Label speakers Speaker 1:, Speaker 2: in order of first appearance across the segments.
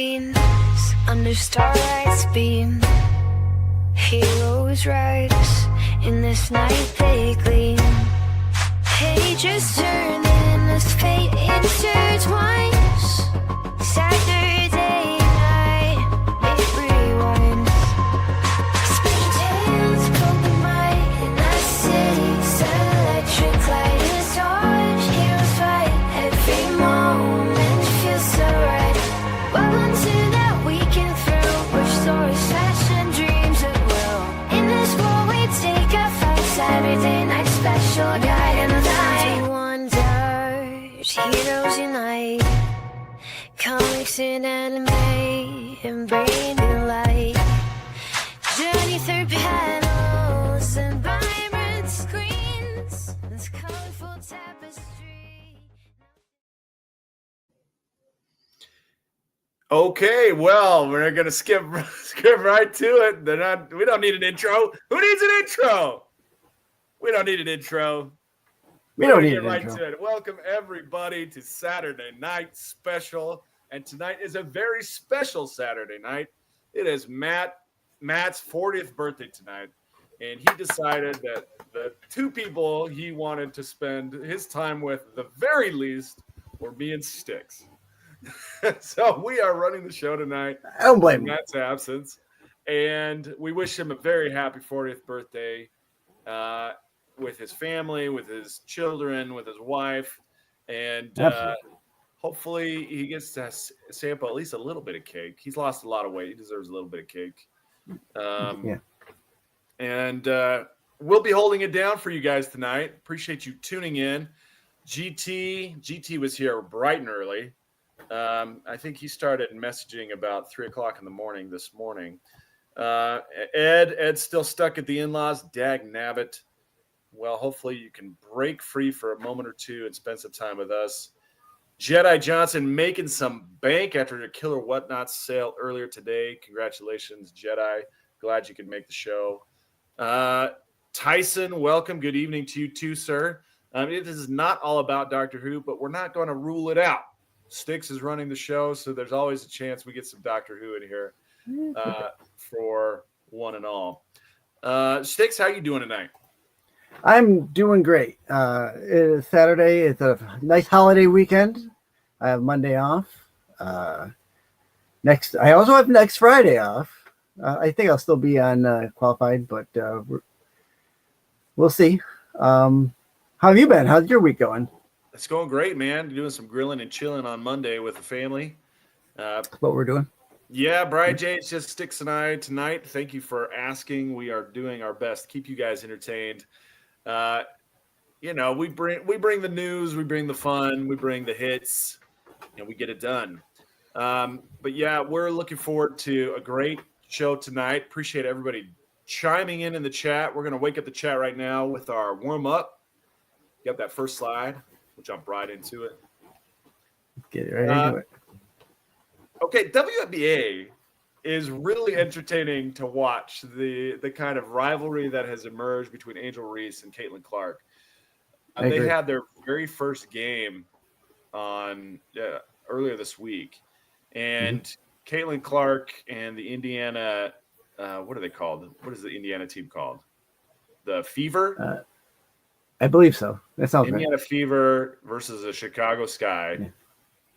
Speaker 1: screens, under starlight's beam. Heroes rise, in this night they gleam. Pages turning as fate intertwines. Saturday night, it rewinds. Spin tales poke the mind in that city's electric light. It's hard, heroes fight, every moment feels so right. Welcome to that weekend thrill, where stories fashion dreams at will. In this world we take a fight, Saturday night special guide and light. Wonders, heroes unite. Comics and anime and brain delight. Journey through panels and vibrant screens. This colorful tapestry.
Speaker 2: Okay, well, we're gonna skip right to it. We don't need an intro. Who needs an intro? We don't need an intro.
Speaker 3: We don't need
Speaker 2: an
Speaker 3: an
Speaker 2: intro.
Speaker 3: intro.
Speaker 2: To it. Welcome everybody to Saturday Night Special. And tonight is a very special Saturday night. It is Matt's 40th birthday tonight. And he decided that the two people he wanted to spend his time with, the very least, were me and Sticks. So we are running the show tonight.
Speaker 3: I don't blame
Speaker 2: in
Speaker 3: him.
Speaker 2: Matt's absence. And we wish him a very happy 40th birthday with his family, with his children, with his wife. And hopefully he gets to sample at least a little bit of cake. He's lost a lot of weight. He deserves a little bit of cake.
Speaker 3: Yeah.
Speaker 2: And we'll be holding it down for you guys tonight. Appreciate you tuning in. GT was here bright and early. I think he started messaging about 3 o'clock in the morning this morning. Ed's still stuck at the in-laws. Dag nabbit. Well, hopefully you can break free for a moment or two and spend some time with us. Jedi Johnson making some bank after a Killer Whatnot sale earlier today. Congratulations, Jedi. Glad you could make the show. Tyson, welcome. Good evening to you too, sir. This is not all about Doctor Who, but we're not going to rule it out. Sticks is running the show, so there's always a chance we get some Doctor Who in here for one and all. Sticks, how you doing tonight?
Speaker 3: I'm doing great. It is Saturday. It's a nice holiday weekend. I have Monday off. I also have next Friday off. I think I'll still be on qualified, but we'll see. How have you been? How's your week going?
Speaker 2: It's going great, man. Doing some grilling and chilling on Monday with the family.
Speaker 3: What we're doing?
Speaker 2: Yeah, Brian J. It's just Sticks and I tonight. Thank you for asking. We are doing our best to keep you guys entertained. We bring the news, we bring the fun, we bring the hits, and we get it done. But yeah, we're looking forward to a great show tonight. Appreciate everybody chiming in the chat. We're going to wake up the chat right now with our warm up. You got that first slide. We'll jump right into it.
Speaker 3: Get it right into it.
Speaker 2: Okay, WNBA is really entertaining to watch the kind of rivalry that has emerged between Angel Reese and Caitlin Clark. They had their very first game on earlier this week, and Caitlin Clark and the Indiana, what are they called? What is the Indiana team called? The Fever?
Speaker 3: I believe so. That sounds
Speaker 2: Indiana
Speaker 3: right.
Speaker 2: Fever versus the Chicago Sky,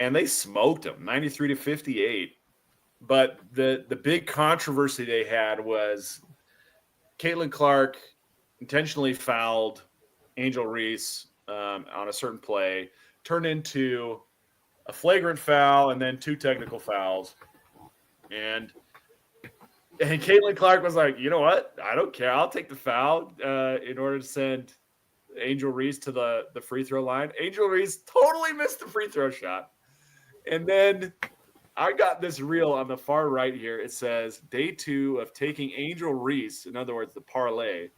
Speaker 2: and they smoked them 93-58. But the big controversy they had was Caitlin Clark intentionally fouled Angel Reese on a certain play, turned into a flagrant foul and then 2 technical fouls. And Caitlin Clark was like, you know what? I don't care. I'll take the foul in order to send Angel Reese to the free throw line. Angel Reese totally missed the free throw shot. And then I got this reel on the far right here. It says day 2 of taking Angel Reese. In other words, the parlay,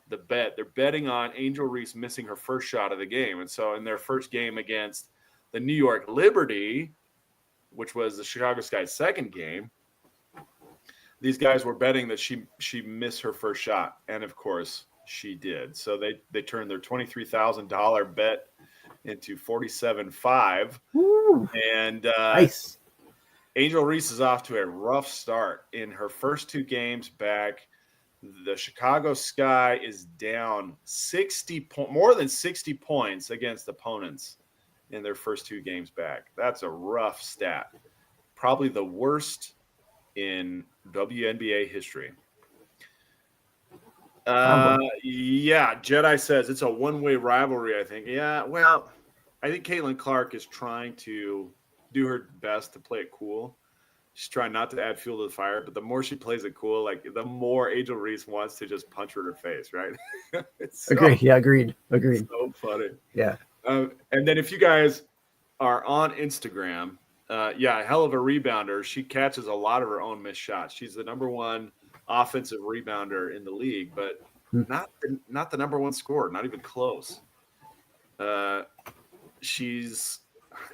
Speaker 2: the bet. They're betting on Angel Reese missing her first shot of the game. And so in their first game against the New York Liberty, which was the Chicago Sky's second game, these guys were betting that she missed her first shot. And of course she did. So they turned their $23,000 bet into $47,500. And
Speaker 3: nice.
Speaker 2: Angel Reese is off to a rough start. In her first 2 games back, the Chicago Sky is down more than 60 points against opponents in their first 2 games back. That's a rough stat. Probably the worst in WNBA history. Yeah, Jedi says it's a one-way rivalry, I think. Yeah, well, I think Caitlin Clark is trying to do her best to play it cool. She's trying not to add fuel to the fire, but the more she plays it cool, like the more Angel Reese wants to just punch her in her face, right?
Speaker 3: Agreed. Yeah, agreed.
Speaker 2: So funny.
Speaker 3: Yeah.
Speaker 2: And then if you guys are on Instagram, yeah, hell of a rebounder. She catches a lot of her own missed shots. She's the number 1 offensive rebounder in the league, but not the number 1 scorer, not even close. She's,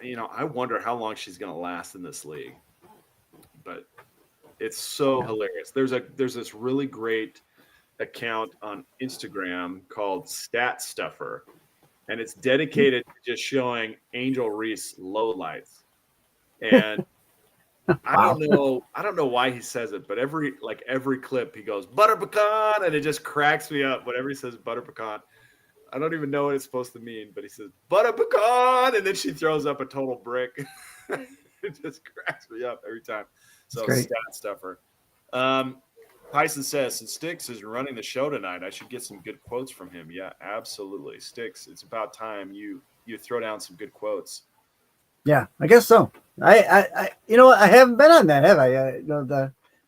Speaker 2: I wonder how long she's going to last in this league. But it's so hilarious. There's this really great account on Instagram called Stat Stuffer, and it's dedicated to just showing Angel Reese lowlights. And I don't know why he says it, but every clip he goes butter pecan, and it just cracks me up whenever he says butter pecan. I don't even know what it's supposed to mean, but he says butter pecan, and then she throws up a total brick. It just cracks me up every time. So Stat Stuffer. Tyson says, since Sticks is running the show tonight, I should get some good quotes from him. Yeah, absolutely. Sticks, it's about time you throw down some good quotes.
Speaker 3: Yeah, I guess so. I I haven't been on that, have I?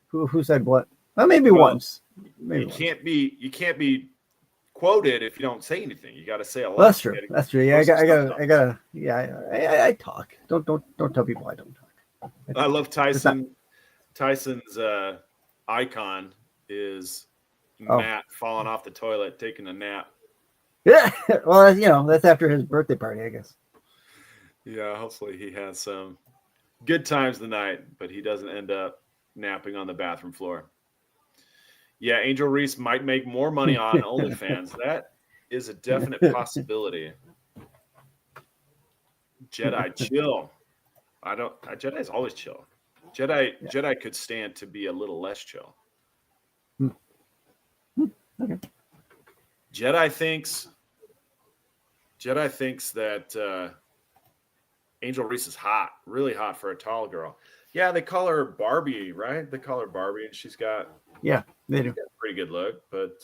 Speaker 3: Who said what? Well, maybe once. Maybe
Speaker 2: you can't be quoted if you don't say anything. You got to say a lot.
Speaker 3: Well, that's true. That's true. Yeah, I gotta. Yeah, I talk. Don't tell people I don't talk.
Speaker 2: I love Tyson. Tyson's icon is Matt falling off the toilet, taking a nap.
Speaker 3: Yeah, well, that's after his birthday party, I guess.
Speaker 2: Yeah, hopefully he has some good times tonight, but he doesn't end up napping on the bathroom floor. Yeah, Angel Reese might make more money on OnlyFans. That is a definite possibility. Jedi, chill. Jedi's always chill. Jedi could stand to be a little less chill.
Speaker 3: Okay.
Speaker 2: Jedi thinks that Angel Reese is hot, really hot for a tall girl. Yeah, they call her Barbie, right? They call her Barbie, and she's got
Speaker 3: they do.
Speaker 2: a pretty good look, but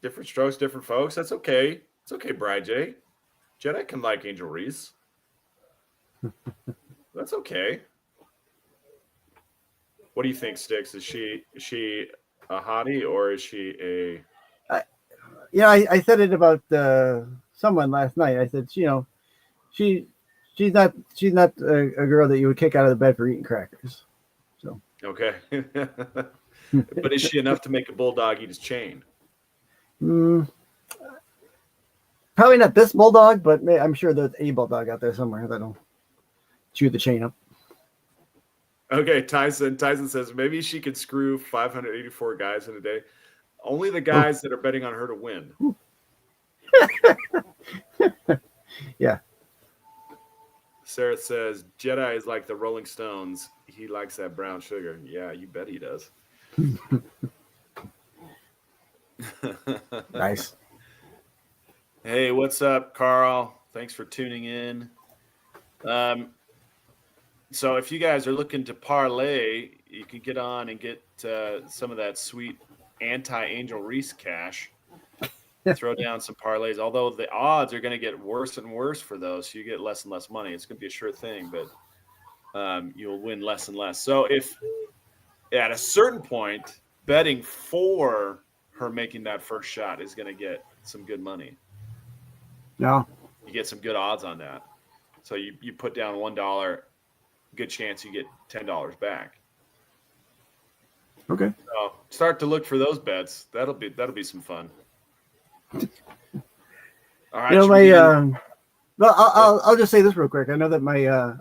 Speaker 2: different strokes, different folks. That's okay. It's okay, Bride J. Jedi can like Angel Reese. That's okay. What do you think, Sticks? Is she a hottie or is she a?
Speaker 3: I said it about someone last night. I said, she's not a girl that you would kick out of the bed for eating crackers. So
Speaker 2: okay, but is she enough to make a bulldog eat his chain?
Speaker 3: Probably not this bulldog, but I'm sure there's a bulldog out there somewhere that'll chew the chain up.
Speaker 2: Okay, Tyson says maybe she could screw 584 guys in a day. Only the guys that are betting on her to win.
Speaker 3: Yeah.
Speaker 2: Sarah says Jedi is like the Rolling Stones. He likes that brown sugar. Yeah, you bet he does.
Speaker 3: Nice.
Speaker 2: Hey, what's up, Carl? Thanks for tuning in. So if you guys are looking to parlay, you can get on and get some of that sweet anti-Angel Reese cash. Throw down some parlays, although the odds are going to get worse and worse for those. So you get less and less money. It's going to be a sure thing, but you'll win less and less. So if at a certain point, betting for her making that first shot is going to get some good money.
Speaker 3: No.
Speaker 2: You get some good odds on that. So you put down $1, good chance you get $10 back.
Speaker 3: Okay.
Speaker 2: So start to look for those bets. That'll be some fun. All right.
Speaker 3: Well, I'll just say this real quick. I know that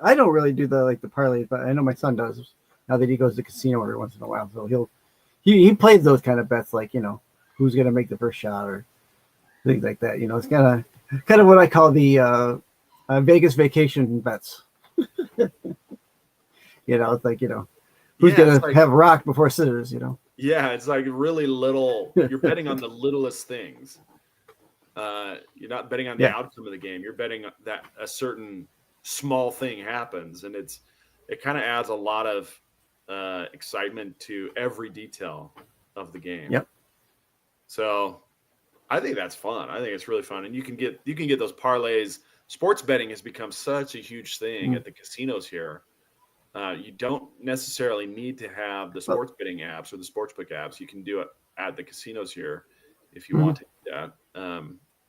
Speaker 3: I don't really do the parlays, but I know my son does now that he goes to the casino every once in a while. So he plays those kind of bets, like, who's gonna make the first shot or things like that. It's kind of what I call the Vegas vacation bets. It's like, who's
Speaker 2: Yeah, it's
Speaker 3: gonna
Speaker 2: like,
Speaker 3: have rock before scissors?
Speaker 2: yeah, it's like really little. You're betting on the littlest things. You're not betting on the
Speaker 3: Yeah.
Speaker 2: outcome of the game. You're betting that a certain small thing happens, and it kind of adds a lot of excitement to every detail of the game.
Speaker 3: Yep.
Speaker 2: So I think that's fun. I think it's really fun, and you can get those parlays. Sports betting has become such a huge thing at the casinos here. You don't necessarily need to have the sports betting apps or the sportsbook apps. You can do it at the casinos here if you want to do that.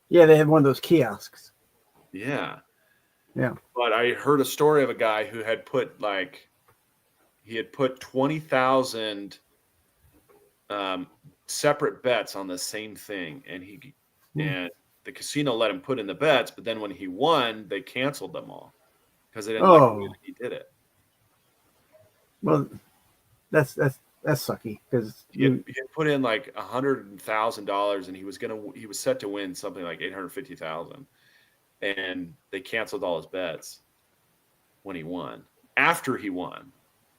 Speaker 3: Yeah, they have one of those kiosks.
Speaker 2: Yeah.
Speaker 3: Yeah.
Speaker 2: But I heard a story of a guy who had put 20,000 separate bets on the same thing, and and the casino let him put in the bets, but then when he won, they canceled them all because they didn't like the way that he did it.
Speaker 3: Well, that's sucky because
Speaker 2: he had put in like $100,000 and he was set to win something like 850,000, and they canceled all his bets when he won. After he won,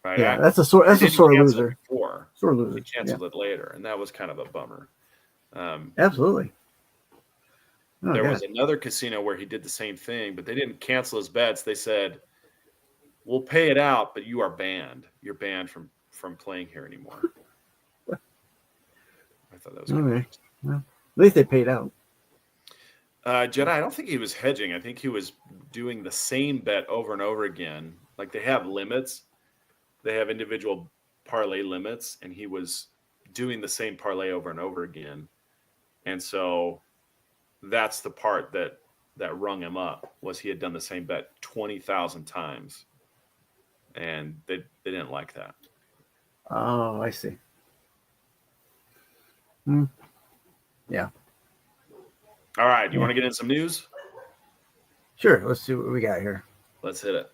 Speaker 2: right?
Speaker 3: Yeah, that's a sore loser. Sore loser.
Speaker 2: They canceled it later, and that was kind of a bummer.
Speaker 3: Absolutely.
Speaker 2: There was another casino where he did the same thing, but they didn't cancel his bets. They said, "We'll pay it out, but you are banned. You're banned from playing here anymore." I thought that was
Speaker 3: okay. Well, at least they paid out.
Speaker 2: Jedi, I don't think he was hedging. I think he was doing the same bet over and over again. Like they have limits. They have individual parlay limits, and he was doing the same parlay over and over again. And so that's the part that rung him up, was he had done the same bet 20,000 times. And they didn't like that.
Speaker 3: Oh, I see. Yeah.
Speaker 2: All right. You want to get in some news?
Speaker 3: Sure. Let's see what we got here.
Speaker 2: Let's hit it.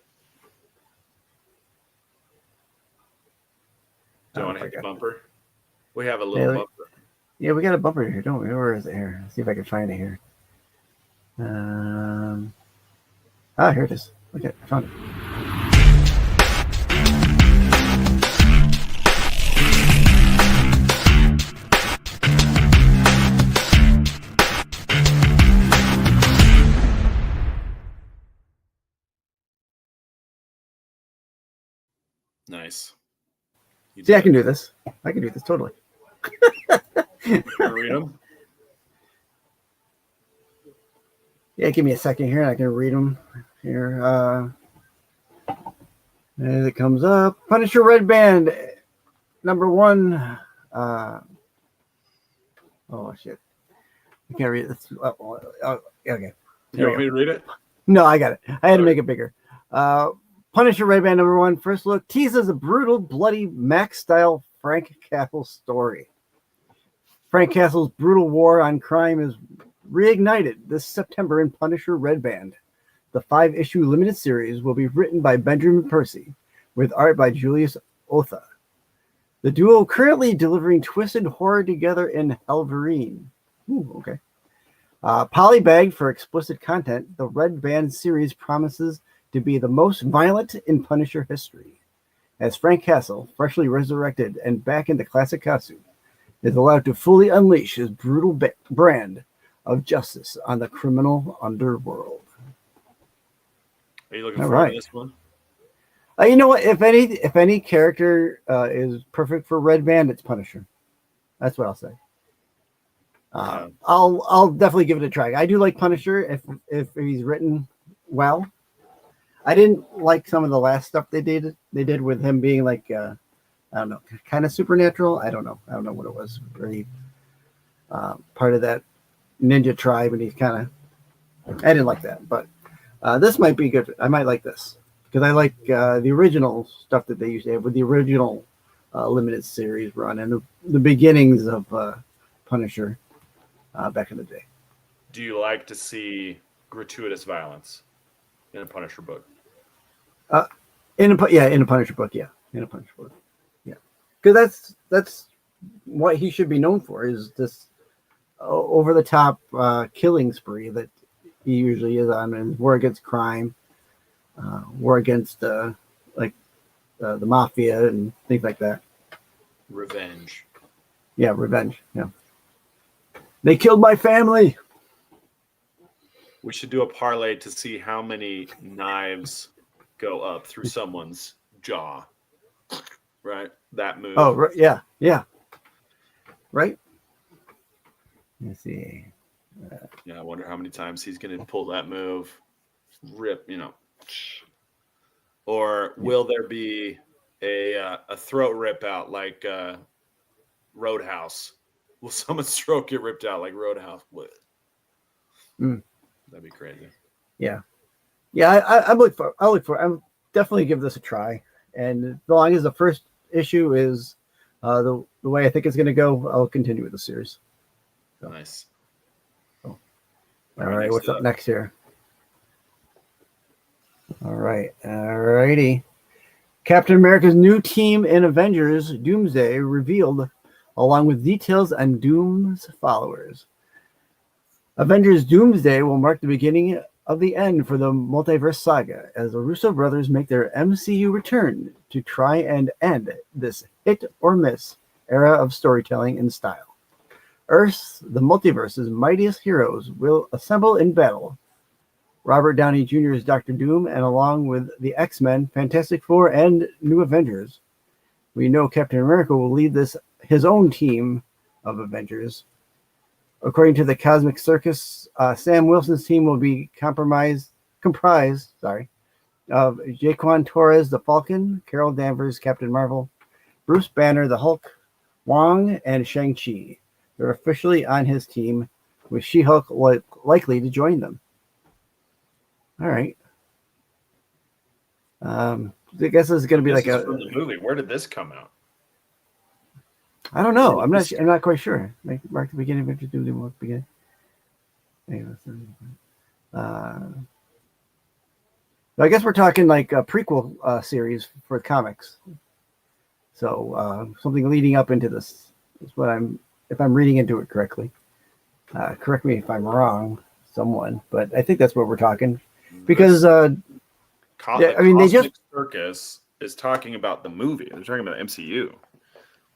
Speaker 2: Do you want to hit the bumper? We have a little bumper.
Speaker 3: Yeah, we got a bumper here, don't we? Where is it here? Let's see if I can find it here. Here it is. Okay, I found it.
Speaker 2: Nice.
Speaker 3: See, I can do this. I can do this totally.
Speaker 2: You want to read them?
Speaker 3: Yeah, give me a second here. I can read them here. As it comes up, Punisher Red Band, #1. Oh shit! I can't read this. Okay.
Speaker 2: You want me to read it?
Speaker 3: No, I got it. I had to make it bigger. Punisher Red Band #1. First look teases a brutal, bloody Max-style Frank Castle story. Frank Castle's brutal war on crime is reignited this September in Punisher Red Band. The 5-issue limited series will be written by Benjamin Percy, with art by Julius Otha. The duo currently delivering twisted horror together in Helverine. Ooh, okay. Polybagged for explicit content, the Red Band series promises to be the most violent in Punisher history, as Frank Castle, freshly resurrected and back in the classic costume, is allowed to fully unleash his brutal brand of justice on the criminal underworld.
Speaker 2: Are you looking forward to this one?
Speaker 3: You know what? If any character is perfect for Red Band, it's Punisher. That's what I'll say. I'll definitely give it a try. I do like Punisher if he's written well. I didn't like some of the last stuff they did with him being like I don't know, kind of supernatural. I don't know what it was. Really part of that ninja tribe, and he's kind of. I didn't like that, but this might be good. I might like this because I like the original stuff that they used to have with the original limited series run and the beginnings of Punisher back in the day.
Speaker 2: Do you like to see gratuitous violence in a Punisher book?
Speaker 3: In a Punisher book, yeah. In a Punisher book, yeah. Because that's what he should be known for, is this over the top killing spree that he usually is on, and war against crime, war against the mafia and things like that.
Speaker 2: Revenge.
Speaker 3: Yeah, revenge. Yeah, they killed my family.
Speaker 2: We should do a parlay to see how many knives go up through someone's jaw. Right? That move.
Speaker 3: Oh, right, yeah. Right. Let's see.
Speaker 2: Yeah, I wonder how many times he's going to pull that move, rip, Or will there be a throat rip out like Roadhouse? Will someone's throat get ripped out like Roadhouse would? That'd be crazy.
Speaker 3: Yeah. I look for. I'm definitely give this a try, and as long as the first issue is the way I think it's going to go, I'll continue with the series. So.
Speaker 2: Nice.
Speaker 3: All right, what's up next here? All righty. Captain America's new team in Avengers Doomsday revealed, along with details on Doom's followers. Avengers Doomsday will mark the beginning of the end for the multiverse saga as the Russo brothers make their MCU return to try and end this hit or miss era of storytelling and style. Earth's, the multiverse's mightiest heroes, will assemble in battle. Robert Downey Jr.'s Doctor Doom, and along with the X-Men, Fantastic Four, and New Avengers, we know Captain America will lead his own team of Avengers. According to the Cosmic Circus, Sam Wilson's team will be comprised of Jaquan Torres, the Falcon, Carol Danvers, Captain Marvel, Bruce Banner, the Hulk, Wong, and Shang-Chi. They're officially on his team, with She-Hulk likely to join them. All right. I guess this is going to be
Speaker 2: this
Speaker 3: like
Speaker 2: from the movie. Where did this come out?
Speaker 3: I don't know. I'm not quite sure. Like mark the beginning of Avengers Doomsday, mark the beginning. I guess we're talking like a prequel series for comics. So something leading up into this is what if I'm reading into it correctly. Correct me if I'm wrong, someone, but I think that's what we're talking. Because
Speaker 2: Cosmic Circus is talking about the movie. They're talking about MCU.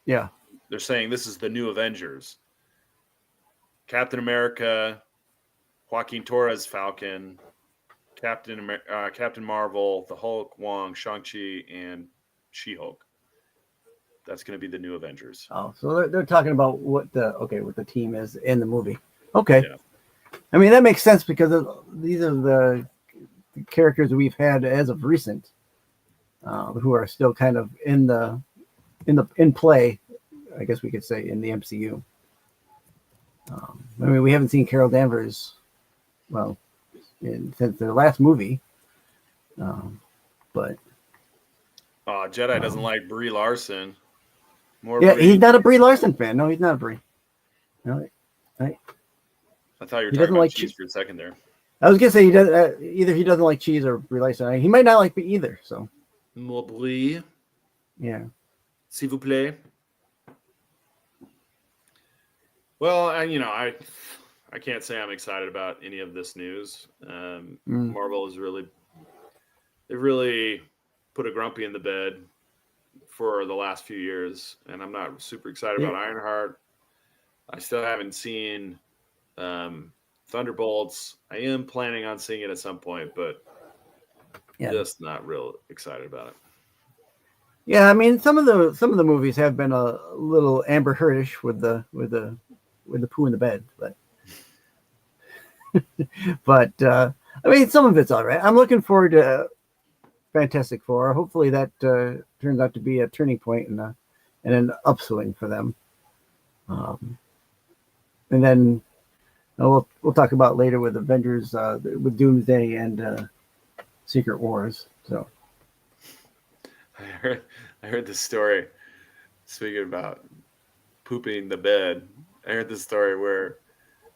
Speaker 3: Yeah.
Speaker 2: They're saying this is the new Avengers. Captain America, Joaquin Torres, Falcon, Captain Marvel, the Hulk, Wong, Shang-Chi, and She-Hulk. That's going to be the new Avengers.
Speaker 3: Oh, so they're talking about what the team is in the movie. Okay.
Speaker 2: Yeah.
Speaker 3: I mean, that makes sense because these are the characters that we've had as of recent, who are still kind of in play, I guess we could say, in the MCU. I mean, we haven't seen Carol Danvers, since their last movie, but
Speaker 2: Jedi doesn't like Brie Larson.
Speaker 3: He's not a Brie Larson fan. No, he's not a Brie. No, right.
Speaker 2: I thought you were talking about cheese for a second there.
Speaker 3: I was gonna say either he doesn't like cheese or Brie Larson. He might not like me either. So,
Speaker 2: Brie.
Speaker 3: Yeah.
Speaker 2: S'il vous plaît. Well, I can't say I'm excited about any of this news. Marvel is they really put a grumpy in the bed for the last few years, and I'm not super excited about Ironheart. I still haven't seen Thunderbolts. I am planning on seeing it at some point, but just not real excited about it.
Speaker 3: Yeah, I mean, some of the movies have been a little Amber Heardish with the poo in the bed, but I mean, some of it's all right. I'm looking forward to Fantastic Four. Hopefully, that turns out to be a turning point and an upswing for them. And then we'll talk about later with Avengers, with Doomsday and Secret Wars. So
Speaker 2: I heard this story. Speaking about pooping the bed, I heard this story where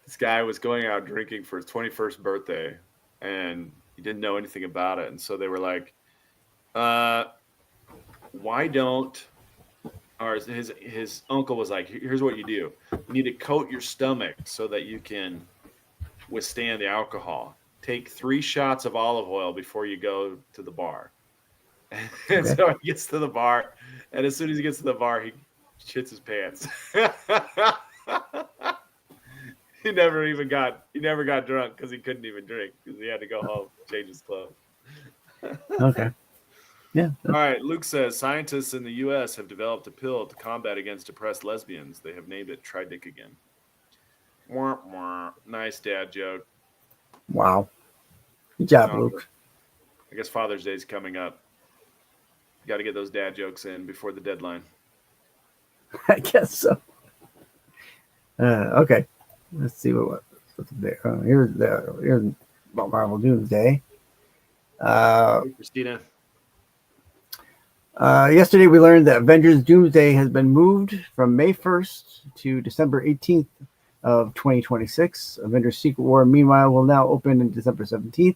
Speaker 2: this guy was going out drinking for his 21st birthday, and he didn't know anything about it, and so they were like, "Why don't?" Or his uncle was like, "Here's what you do: you need to coat your stomach so that you can withstand the alcohol." take 3 shots of olive oil before you go to the bar. And so he gets to the bar, and as soon as he gets to the bar, he shits his pants. He never got drunk because he couldn't even drink because he had to go home, change his clothes.
Speaker 3: Okay. Yeah.
Speaker 2: All right. Luke says scientists in the U.S. have developed a pill to combat against depressed lesbians. They have named it Try Dick Again. Wah, wah. Nice dad joke.
Speaker 3: Wow. Good job, Luke.
Speaker 2: I guess Father's Day is coming up. Got to get those dad jokes in before the deadline.
Speaker 3: I guess so. Okay. Let's see what's there. Here's about Marvel Doomsday.
Speaker 2: Christina.
Speaker 3: Yesterday we learned that Avengers Doomsday has been moved from May 1st to December 18th of 2026. Avengers Secret War, meanwhile, will now open on December 17th,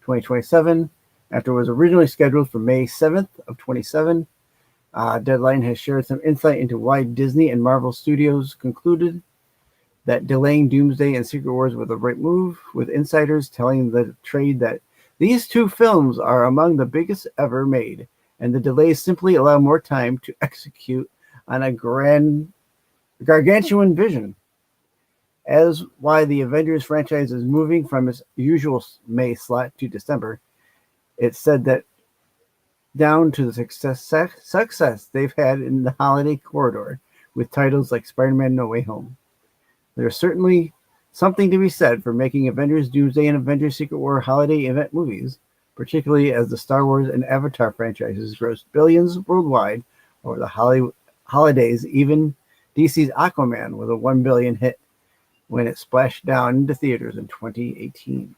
Speaker 3: 2027, after it was originally scheduled for May 7th of 27. Deadline has shared some insight into why Disney and Marvel Studios concluded that delaying Doomsday and Secret Wars was the right move, with insiders telling the trade that these 2 films are among the biggest ever made, and the delays simply allow more time to execute on a gargantuan vision. As why the Avengers franchise is moving from its usual May slot to December, it said that down to the success they've had in the holiday corridor with titles like Spider-Man No Way Home. There's certainly something to be said for making Avengers Doomsday and Avengers Secret War holiday event movies, particularly as the Star Wars and Avatar franchises grossed billions worldwide over the holidays. Even DC's Aquaman was a $1 billion hit when it splashed down into theaters in 2018.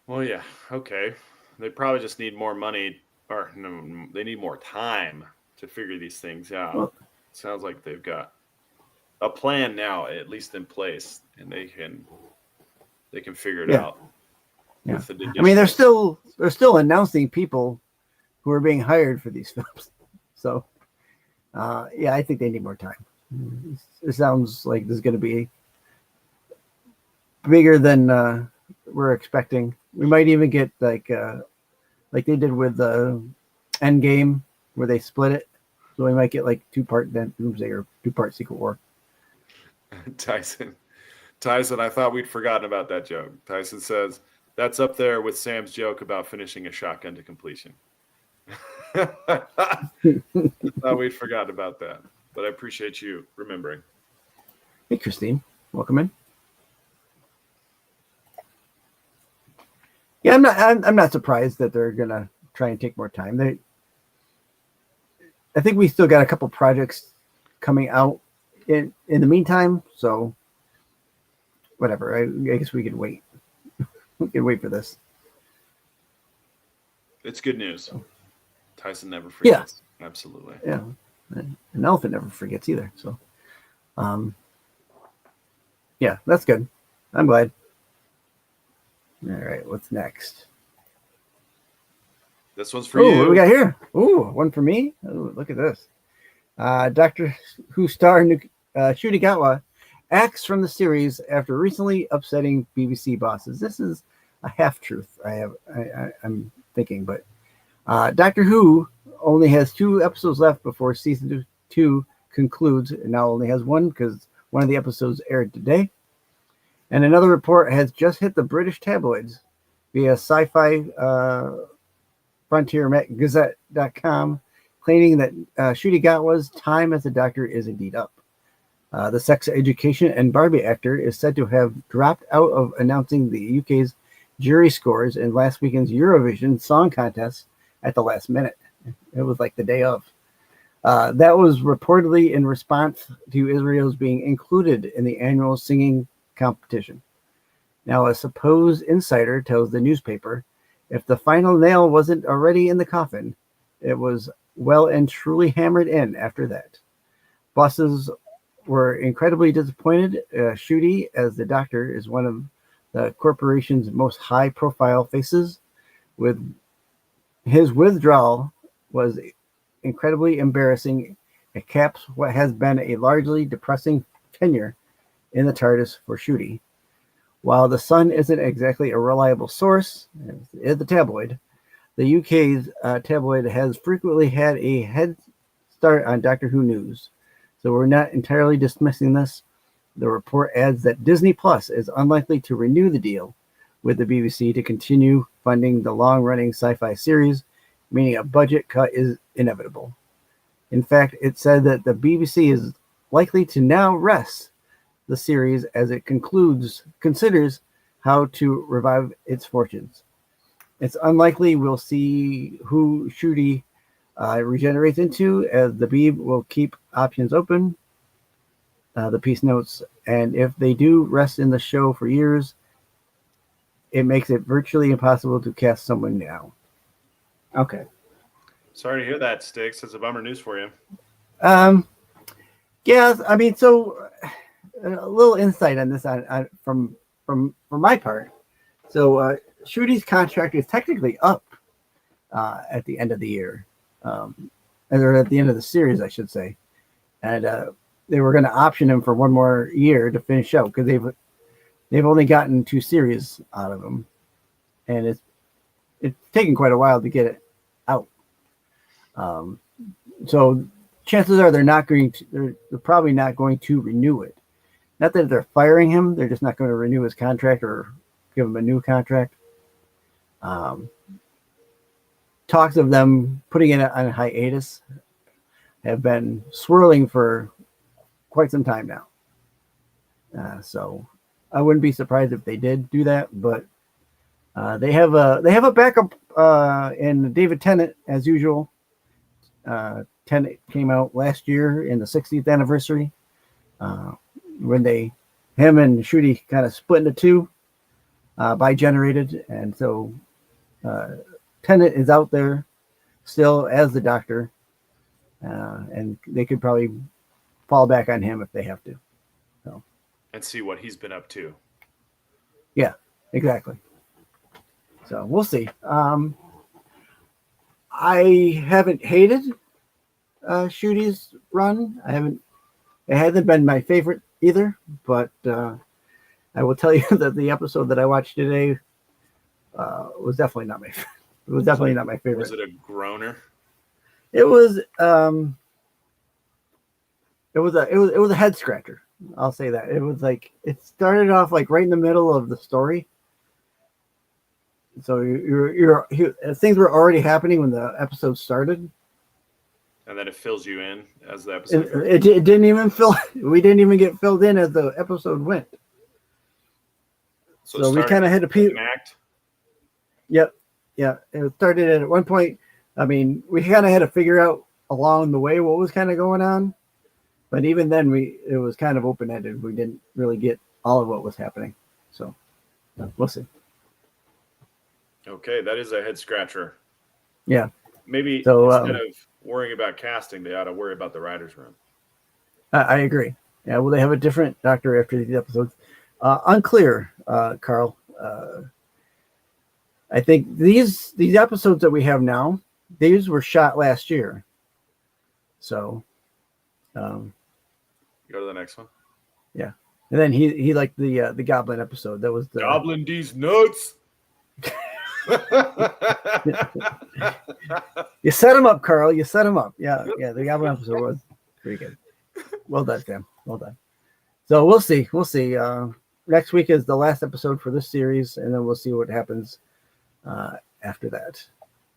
Speaker 2: Well, yeah, okay. They probably just need more money, or no, they need more time to figure these things out. Well, sounds like they've got a plan now, at least in place, and they can figure it out.
Speaker 3: Yeah. I mean, they're still announcing people who are being hired for these films. So, I think they need more time. It sounds like this is going to be bigger than we're expecting. We might even get like they did with Endgame, where they split it. So we might get like 2-part Doomsday or 2-part Secret War.
Speaker 2: Tyson, I thought we'd forgotten about that joke. Tyson says, that's up there with Sam's joke about finishing a shotgun to completion. I thought we'd forgotten about that, but I appreciate you remembering.
Speaker 3: Hey, Christine. Welcome in. Yeah, I'm not surprised that they're going to try and take more time. I think we still got a couple projects coming out in the meantime, so whatever. I guess we can wait. We can wait for this.
Speaker 2: It's good news. Tyson never forgets. Yeah. Absolutely.
Speaker 3: Yeah. An elephant never forgets either. So, yeah, that's good. I'm glad. All right, what's next?
Speaker 2: This one's for you.
Speaker 3: What do we got here? Ooh, one for me? Oh, look at this. Doctor Who star Ncuti Gatwa acts from the series after recently upsetting BBC bosses. This is a half-truth I'm thinking, but Doctor Who only has 2 episodes left before season 2 concludes, and now only has 1 because one of the episodes aired today. And another report has just hit the British tabloids via sci-fi frontier gazette.com, claiming that Ncuti Gatwa's time as a doctor is indeed up. The sex education and Barbie actor is said to have dropped out of announcing the UK's jury scores in last weekend's Eurovision Song Contest at the last minute. It was like the day of. That was reportedly in response to Israel's being included in the annual singing competition. Now, a supposed insider tells the newspaper, if the final nail wasn't already in the coffin, it was well and truly hammered in after that. Bosses were incredibly disappointed. Ncuti, as the doctor, is one of the corporation's most high-profile faces. With his withdrawal was incredibly embarrassing. It caps what has been a largely depressing tenure in the TARDIS for Ncuti. While the Sun isn't exactly a reliable source, it is the tabloid. The UK's tabloid has frequently had a head start on Doctor Who news, so we're not entirely dismissing this. The report adds that Disney Plus is unlikely to renew the deal with the BBC to continue funding the long-running sci-fi series, meaning a budget cut is inevitable. In fact, it said that the BBC is likely to now rest the series as it considers how to revive its fortunes. It's unlikely we'll see who Ncuti regenerates into, as the Beeb will keep options open. The piece notes, and if they do rest in the show for years, it makes it virtually impossible to cast someone now. Okay.
Speaker 2: Sorry to hear that, Sticks. It's a bummer news for you.
Speaker 3: Yeah, I mean, so a little insight on this from my part. So Ncudi's contract is technically up at the end of the year, or at the end of the series, I should say, and they were going to option him for one more year to finish out because they've only gotten 2 series out of him, and it's taken quite a while to get it out. So chances are they're probably not going to renew it. Not that they're firing him, they're just not going to renew his contract or give him a new contract. Talks of them putting it on hiatus have been swirling for quite some time now. So I wouldn't be surprised if they did do that, but they have a backup in David Tennant as usual. Tennant came out last year in the 60th anniversary when him and Ncuti kind of split into 2, bi-generated, and so Tennant is out there still as the Doctor, and they could probably fall back on him if they have to. So,
Speaker 2: and see what he's been up to.
Speaker 3: Yeah, exactly. So we'll see. I haven't hated Ncuti's run. It hasn't been my favorite either, but I will tell you that the episode that I watched today was definitely not my favorite. It was definitely not my favorite.
Speaker 2: Was it a groaner?
Speaker 3: It was a head scratcher. I'll say that. It was like it started off like right in the middle of the story. So things were already happening when the episode started.
Speaker 2: And then it fills you in as the episode.
Speaker 3: It didn't even fill. We didn't even get filled in as the episode went. So we kind of had to
Speaker 2: act.
Speaker 3: Yep. Yeah. It started at one point. I mean, we kind of had to figure out along the way what was kind of going on. But even then, it was kind of open-ended. We didn't really get all of what was happening. So we'll see.
Speaker 2: Okay, that is a head scratcher.
Speaker 3: Yeah.
Speaker 2: Maybe instead of worrying about casting, they ought to worry about the writer's room.
Speaker 3: I agree. Yeah, will they have a different Doctor after these episodes? Unclear, Carl. I think these episodes that we have now, these were shot last year. So,
Speaker 2: go to the next one.
Speaker 3: Yeah, and then he liked the Goblin episode. That was the
Speaker 2: Goblin D's nuts.
Speaker 3: You set him up, Carl. You set him up. Yeah. The Goblin episode was pretty good. Well done, Sam. Well done. So we'll see. Next week is the last episode for this series, and then we'll see what happens after that.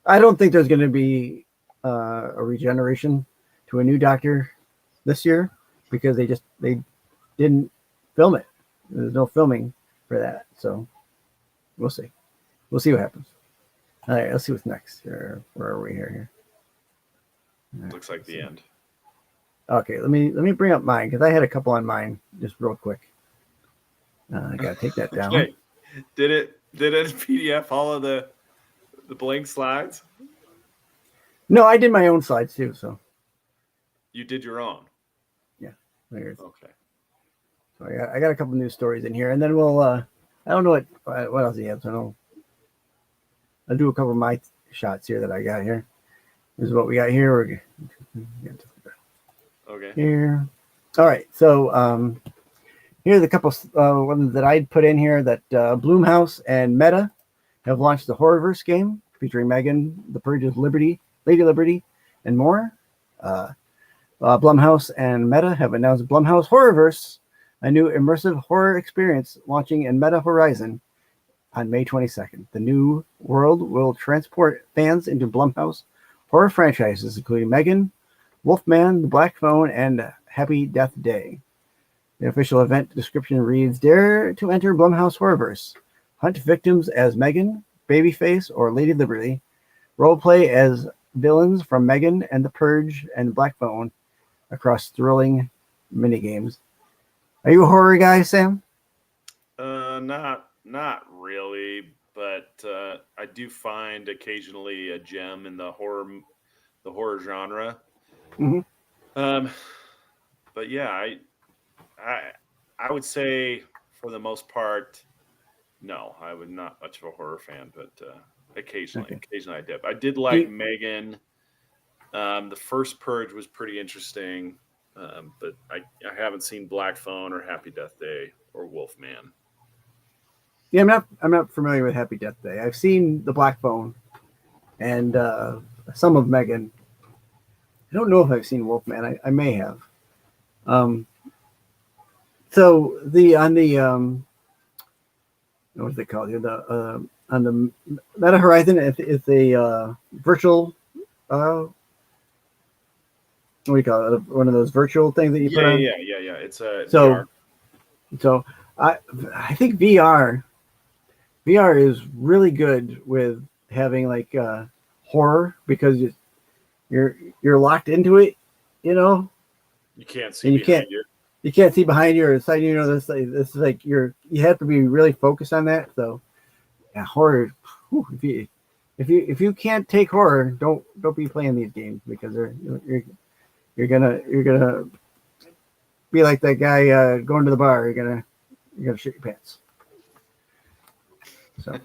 Speaker 3: I don't think there's going to be a regeneration to a new Doctor this year because they didn't film it. There's no filming for that, so we'll see. We'll see what happens. All right, let's see what's next. Where are we here? Right,
Speaker 2: looks like the end.
Speaker 3: Okay, let me bring up mine because I had a couple on mine just real quick. I gotta take that down.
Speaker 2: Okay. Did it PDF all of the blank slides?
Speaker 3: No, I did my own slides too. So
Speaker 2: you did your own.
Speaker 3: Yeah. Okay. So I got a couple news stories in here, and then we'll. I don't know what else he has. So I'll do a couple of my shots here that I got here. This is what we got here.
Speaker 2: Okay.
Speaker 3: Here. All right. So Here's a couple ones that I'd put in here that Blumhouse and Meta have launched the Horrorverse game featuring Megan, The Purge's Liberty, Lady Liberty, and more. Blumhouse and Meta have announced Blumhouse Horrorverse, a new immersive horror experience launching in Meta Horizon on May 22nd. The new world will transport fans into Blumhouse horror franchises, including Megan, Wolfman, The Black Phone, and Happy Death Day. The official event description reads, Dare to enter Blumhouse Horrorverse. Hunt victims as Megan, Babyface, or Lady Liberty. Roleplay as villains from Megan and The Purge and Black Phone across thrilling minigames. Are you a horror guy, Sam?
Speaker 2: Not really, but I do find occasionally a gem in the horror genre.
Speaker 3: Mm-hmm.
Speaker 2: But yeah, I would say for the most part, no, I would not much of a horror fan, but occasionally I dip. I did like Megan. The first Purge was pretty interesting, but I haven't seen Black Phone or Happy Death Day or Wolfman.
Speaker 3: Yeah, I'm not familiar with Happy Death Day. I've seen the Black Phone and some of Megan. I don't know if I've seen Wolfman. I may have. So what's it called? On the Meta Horizon, it's a virtual. What do you call it? One of those virtual things that you put on.
Speaker 2: Yeah. It's a
Speaker 3: so.
Speaker 2: VR.
Speaker 3: So I think VR is really good with having like horror because you're locked into it, you know.
Speaker 2: You can't see behind you.
Speaker 3: You can't see behind you or beside you. You know, this is like you have to be really focused on that. So, yeah, horror. Whew, if you can't take horror, don't be playing these games because you're gonna be like that guy going to the bar. You're gonna shit your pants. So,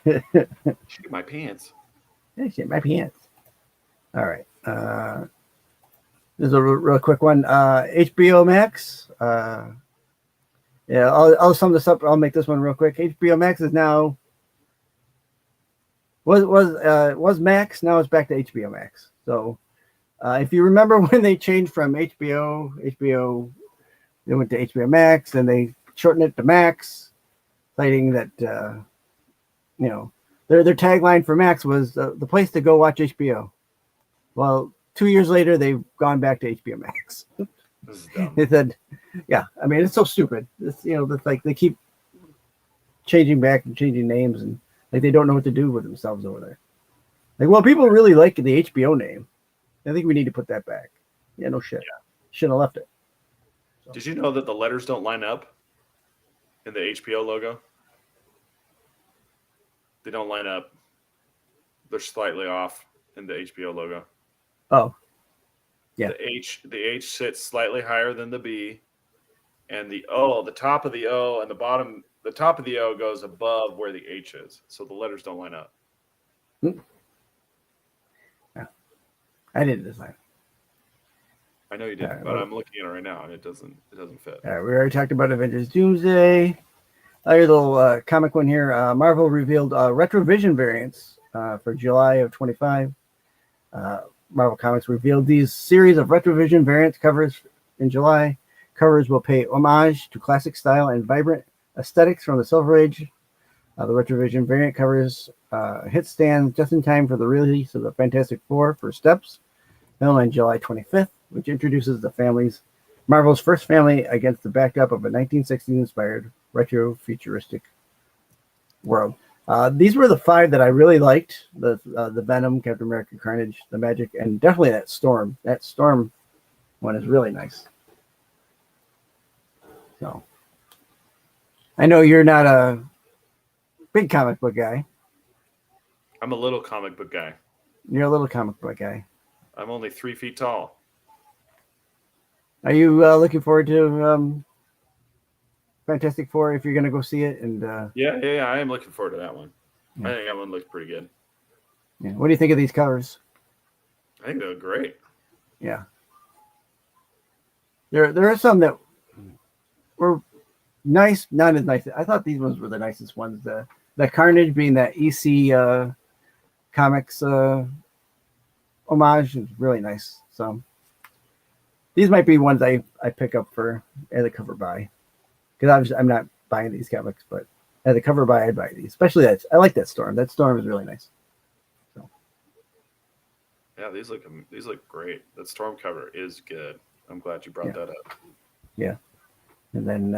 Speaker 2: shit my pants.
Speaker 3: Yeah, shit my pants. All right. This is a real quick one. HBO Max. Yeah, I'll sum this up. I'll make this one real quick. HBO Max is now was Max. Now it's back to HBO Max. So if you remember when they changed from HBO, they went to HBO Max and they shortened it to Max, citing that their tagline for Max was the place to go watch HBO. Well, 2 years later, they've gone back to HBO Max. They said, yeah, I mean, it's so stupid. It's, it's like they keep changing back and changing names and like they don't know what to do with themselves over there. Like, well, people really like the HBO name. I think we need to put that back. Yeah, no shit. Yeah. Shouldn't have left it.
Speaker 2: So. Did you know that the letters don't line up in the HBO logo? They don't line up. They're slightly off in the HBO logo.
Speaker 3: Oh, yeah.
Speaker 2: The H sits slightly higher than the B, and the top of the O and the top of the O goes above where the H is. So the letters don't line up.
Speaker 3: Yeah. I didn't design.
Speaker 2: I know you didn't, but I'm looking at it right now, and it doesn't fit.
Speaker 3: All right, we already talked about Avengers Doomsday. Your little comic one here. Marvel revealed Retrovision variants for July of 25. Marvel Comics revealed these series of Retrovision variants covers in July. Covers will pay homage to classic style and vibrant aesthetics from the Silver Age. The Retrovision variant covers hit stand just in time for the release of the Fantastic Four First Steps, film on July 25th, which introduces the Marvel's first family against the backdrop of a 1960s-inspired retro-futuristic world. These were the 5 that I really liked: the Venom, Captain America, Carnage, the Magic, and definitely that Storm. That Storm one is really nice. So, I know you're not a big comic book guy.
Speaker 2: I'm a little comic book guy.
Speaker 3: You're a little comic book guy.
Speaker 2: I'm only 3 feet tall.
Speaker 3: Are you looking forward to Fantastic Four if you're going to go see it? And
Speaker 2: yeah, I am looking forward to that one. Yeah. I think that one looks pretty good.
Speaker 3: Yeah. What do you think of these covers?
Speaker 2: I think they look great.
Speaker 3: Yeah. There are some that were nice, not as nice. I thought these ones were the nicest ones. The Carnage being that EC comics homage is really nice. So these might be ones I pick up for as a cover buy, because I'm not buying these comics, but as a cover buy I'd buy these. Especially that I like that Storm. That Storm is really nice. So
Speaker 2: Yeah, these look great. That Storm cover is good. I'm glad you brought that up.
Speaker 3: Yeah, and then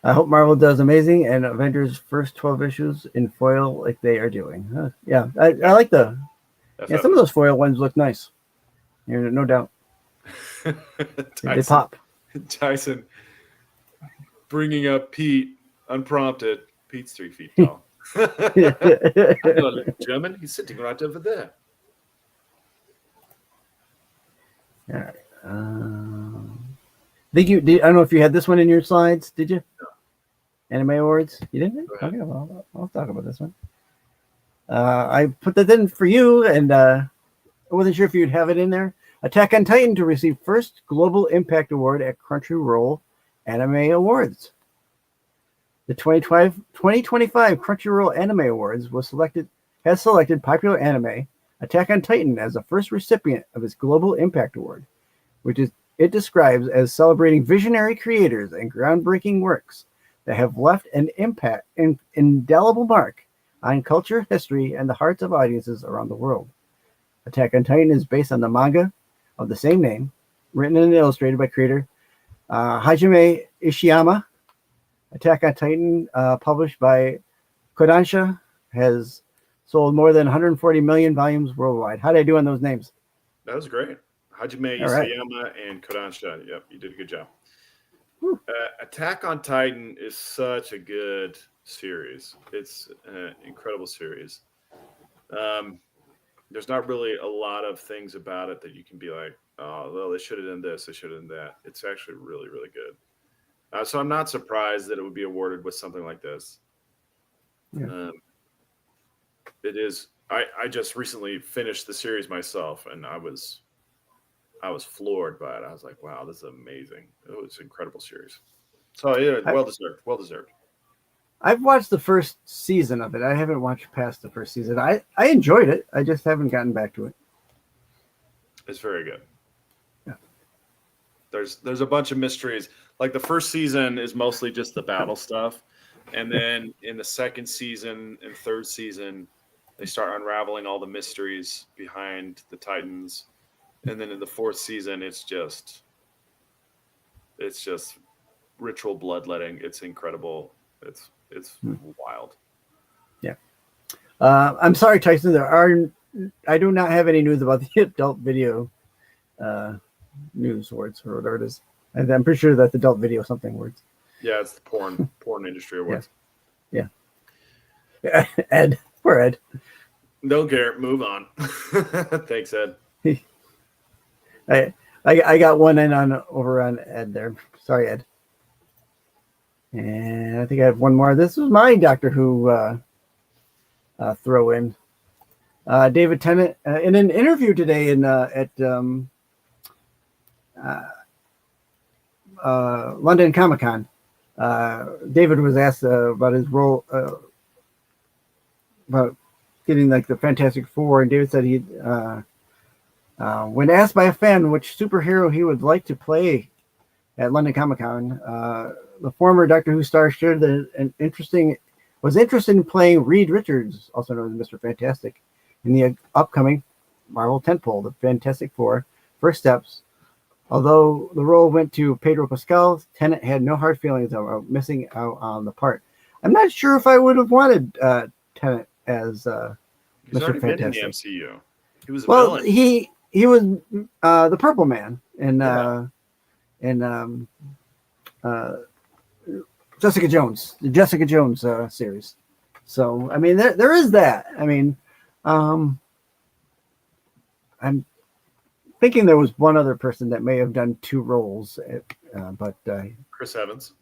Speaker 3: I hope Marvel does amazing and Avengers first 12 issues in foil like they are doing. Yeah, I like the. Yeah, some of those foil ones look nice. No doubt. They pop.
Speaker 2: Tyson bringing up Pete unprompted. Pete's 3 feet tall. I know a little German. He's sitting right over there.
Speaker 3: All right. Think you did. I don't know if you had this one in your slides. Did you?
Speaker 2: No.
Speaker 3: Anime awards. You didn't? Okay, well, I'll talk about this one. I put that in for you, and I wasn't sure if you'd have it in there. Attack on Titan to receive first Global Impact Award at Crunchyroll Anime Awards. The 2025 Crunchyroll Anime Awards has selected popular anime Attack on Titan as the first recipient of its Global Impact Award, which it describes as celebrating visionary creators and groundbreaking works that have left an indelible mark on culture, history, and the hearts of audiences around the world. Attack on Titan is based on the manga of the same name, written and illustrated by creator Hajime Ishiyama. Attack on Titan, published by Kodansha, has sold more than 140 million volumes worldwide. How did I do on those names?
Speaker 2: That was great. Hajime Isayama and Kodansha. Yep, you did a good job. Attack on Titan is such a good series. It's an incredible series. There's not really a lot of things about it that you can be like, oh, well, they should have done this, they should have done that. It's actually really, really good. So I'm not surprised that it would be awarded with something like this. Yeah. It is. I just recently finished the series myself, and I was floored by it. I was like, wow, this is amazing. It was an incredible series. So yeah, well deserved.
Speaker 3: I've watched the first season of it. I haven't watched past the first season. I enjoyed it. I just haven't gotten back to it.
Speaker 2: It's very good.
Speaker 3: Yeah.
Speaker 2: There's a bunch of mysteries. Like the first season is mostly just the battle stuff. And then in the second season and third season, they start unraveling all the mysteries behind the Titans. And then in the fourth season, it's just ritual bloodletting. It's incredible. It's wild.
Speaker 3: Yeah. I'm sorry, Tyson. I do not have any news about the adult video news awards or whatever it is. And I'm pretty sure that's adult video something awards.
Speaker 2: Yeah, it's the porn industry awards.
Speaker 3: Yeah. Ed. Poor Ed.
Speaker 2: Don't care. Move on. Thanks, Ed.
Speaker 3: I got one in over on Ed there. Sorry, Ed. And I think I have one more. This was my Doctor Who throw in. David Tennant in an interview today at London Comic Con. David was asked about his role about getting like the Fantastic Four, and David said he when asked by a fan which superhero he would like to play at London Comic Con, the former Doctor Who star shared that was interested in playing Reed Richards, also known as Mr. Fantastic, in the upcoming Marvel tentpole, The Fantastic Four: First Steps. Although the role went to Pedro Pascal, Tennant had no hard feelings about missing out on the part. I'm not sure if I would have wanted Tennant as Mr. Fantastic. Been in the
Speaker 2: MCU. He was a villain.
Speaker 3: He was the Purple Man in Jessica Jones, the Jessica Jones series. So I mean, there is that. I mean, I'm thinking there was one other person that may have done two roles, but
Speaker 2: Chris Evans.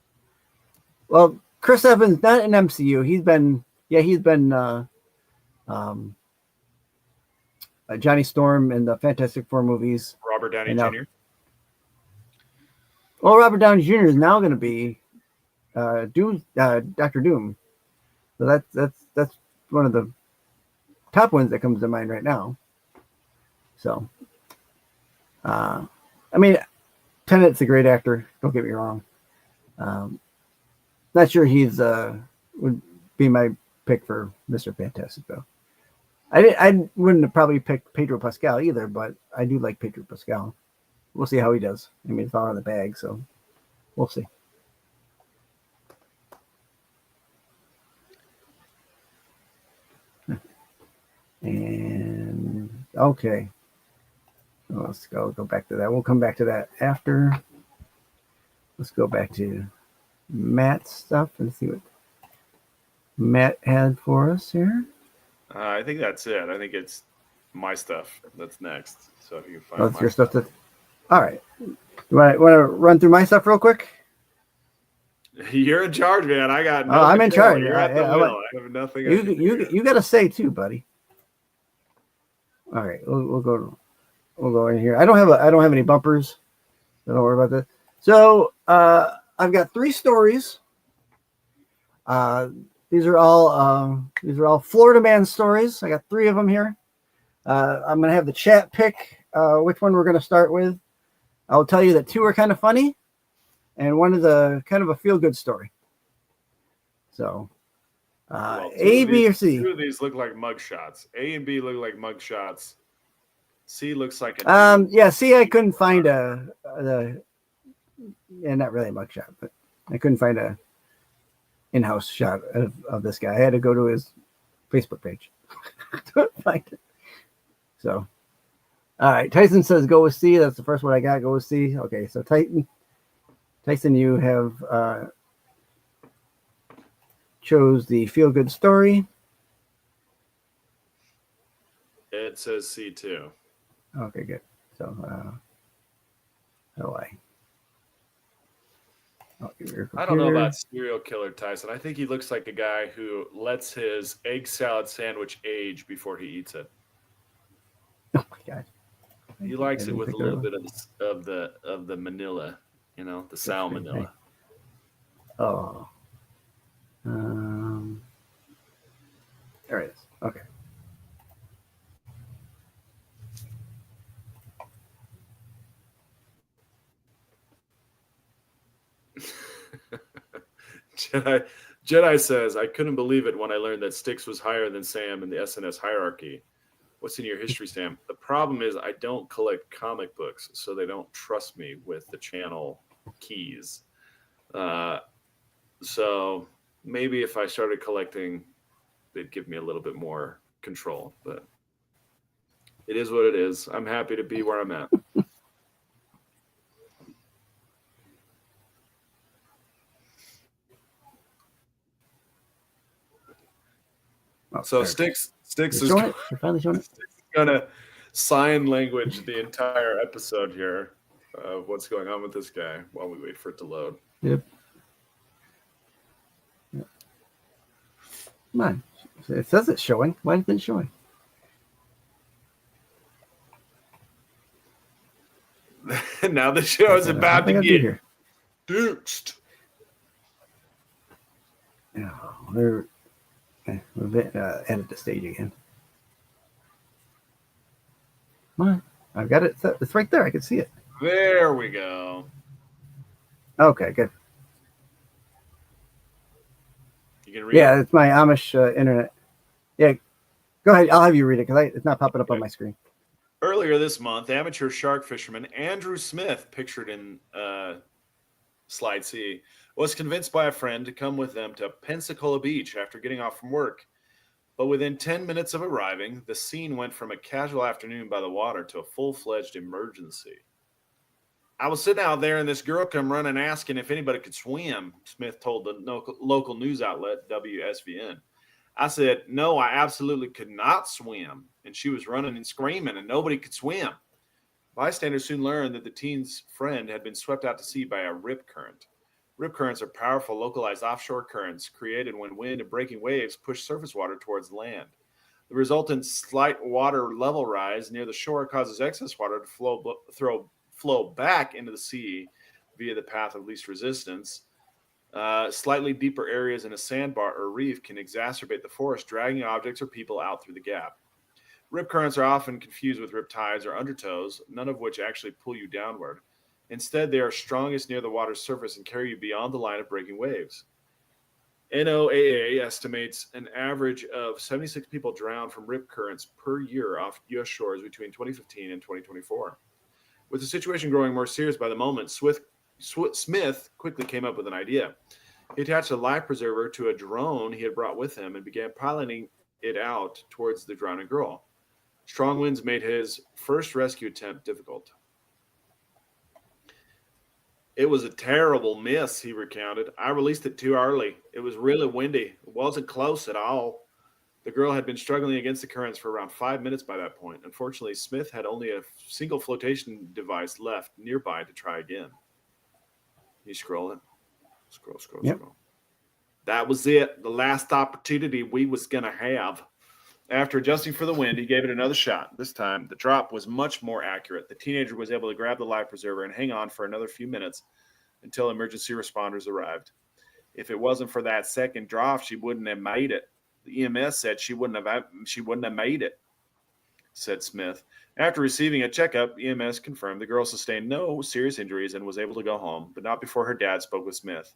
Speaker 3: Well, Chris Evans, not in MCU. He's been Johnny Storm in the Fantastic Four movies.
Speaker 2: Robert Downey Jr.
Speaker 3: Well, Robert Downey Jr. is now going to be Doctor Doom. So that's one of the top ones that comes to mind right now. So, I mean, Tennant's a great actor. Don't get me wrong. Not sure he's would be my pick for Mr. Fantastic though. I wouldn't have probably picked Pedro Pascal either, but I do like Pedro Pascal. We'll see how he does. I mean, it's all in the bag, so we'll see. And okay, let's go back to that. We'll come back to that after. Let's go back to Matt's stuff and see what Matt had for us here.
Speaker 2: I think that's it. I think it's my stuff that's next. So if you can find
Speaker 3: That's your stuff. All right. You want to run through my stuff real quick?
Speaker 2: You're in charge, man. I got.
Speaker 3: No I'm in charge.
Speaker 2: You're at the wheel. I have nothing.
Speaker 3: You got to say too, buddy. All right, we'll go in here. I don't have any bumpers. Don't worry about that. So I've got 3 stories. These are all Florida man stories. I got 3 of them here. I'm gonna have the chat pick which one we're gonna start with. I'll tell you that 2 are kind of funny, and one is a kind of a feel good story. So A, B, or C.
Speaker 2: 2 of these look like mug shots. A and B look like mug shots. C looks like
Speaker 3: yeah, C I couldn't find not really a mug shot, but I couldn't find a in-house shot of this guy. I had to go to his Facebook page to find it. So, all right. Tyson says go with C. That's the first one I got. Go with C. Okay, so Tyson, you have chose the feel-good story.
Speaker 2: It says C too.
Speaker 3: Okay, good. So, how do I?
Speaker 2: I don't know about serial killer Tyson. I think he looks like a guy who lets his egg salad sandwich age before he eats it.
Speaker 3: Oh my god!
Speaker 2: He likes it with a little bit of the manila, the salmonella.
Speaker 3: Oh, there it is. Okay.
Speaker 2: Jedi says, I couldn't believe it when I learned that Styx was higher than Sam in the SNS hierarchy. What's in your history, Sam? The problem is I don't collect comic books, so they don't trust me with the channel keys. So maybe if I started collecting, they'd give me a little bit more control. But it is what it is. I'm happy to be where I'm at. So Styx is gonna sign language the entire episode here of what's going on with this guy while we wait for it to load.
Speaker 3: Yep. Come on. It says it's showing. Why isn't it showing?
Speaker 2: Now the show is about to get duked.
Speaker 3: We'll edit the stage again. Come on. I've got it. It's right there. I can see it.
Speaker 2: There we go.
Speaker 3: Okay, good.
Speaker 2: You can read
Speaker 3: it? It's my Amish internet. Yeah, go ahead. I'll have you read it because it's not popping up on my screen.
Speaker 2: Earlier this month, amateur shark fisherman Andrew Smith, pictured in slide C, was convinced by a friend to come with them to Pensacola Beach after getting off from work. But within 10 minutes of arriving, the scene went from a casual afternoon by the water to a full-fledged emergency. I was sitting out there and this girl come running asking if anybody could swim, Smith told the local news outlet WSVN. I said, no, I absolutely could not swim. And she was running and screaming and nobody could swim. Bystanders soon learned that the teen's friend had been swept out to sea by a rip current. Rip currents are powerful localized offshore currents created when wind and breaking waves push surface water towards land. The resultant slight water level rise near the shore causes excess water to flow back into the sea, via the path of least resistance. Slightly deeper areas in a sandbar or reef can exacerbate the force, dragging objects or people out through the gap. Rip currents are often confused with rip tides or undertows, none of which actually pull you downward. Instead, they are strongest near the water's surface and carry you beyond the line of breaking waves. NOAA estimates an average of 76 people drown from rip currents per year off U.S. shores between 2015 and 2024. With the situation growing more serious by the moment, Smith quickly came up with an idea. He attached a life preserver to a drone he had brought with him and began piloting it out towards the drowning girl. Strong winds made his first rescue attempt difficult. It was a terrible miss, he recounted. I released it too early. It was really windy. It wasn't close at all. The girl had been struggling against the currents for around 5 minutes by that point. Unfortunately, Smith had only a single flotation device left nearby to try again. You scrolling? Scroll. That was it. The last opportunity we was going to have. After adjusting for the wind, he gave it another shot. This time, the drop was much more accurate. The teenager was able to grab the life preserver and hang on for another few minutes until emergency responders arrived. If it wasn't for that second drop, she wouldn't have made it. The EMS said she wouldn't have made it, said Smith. After receiving a checkup, EMS confirmed the girl sustained no serious injuries and was able to go home, but not before her dad spoke with Smith.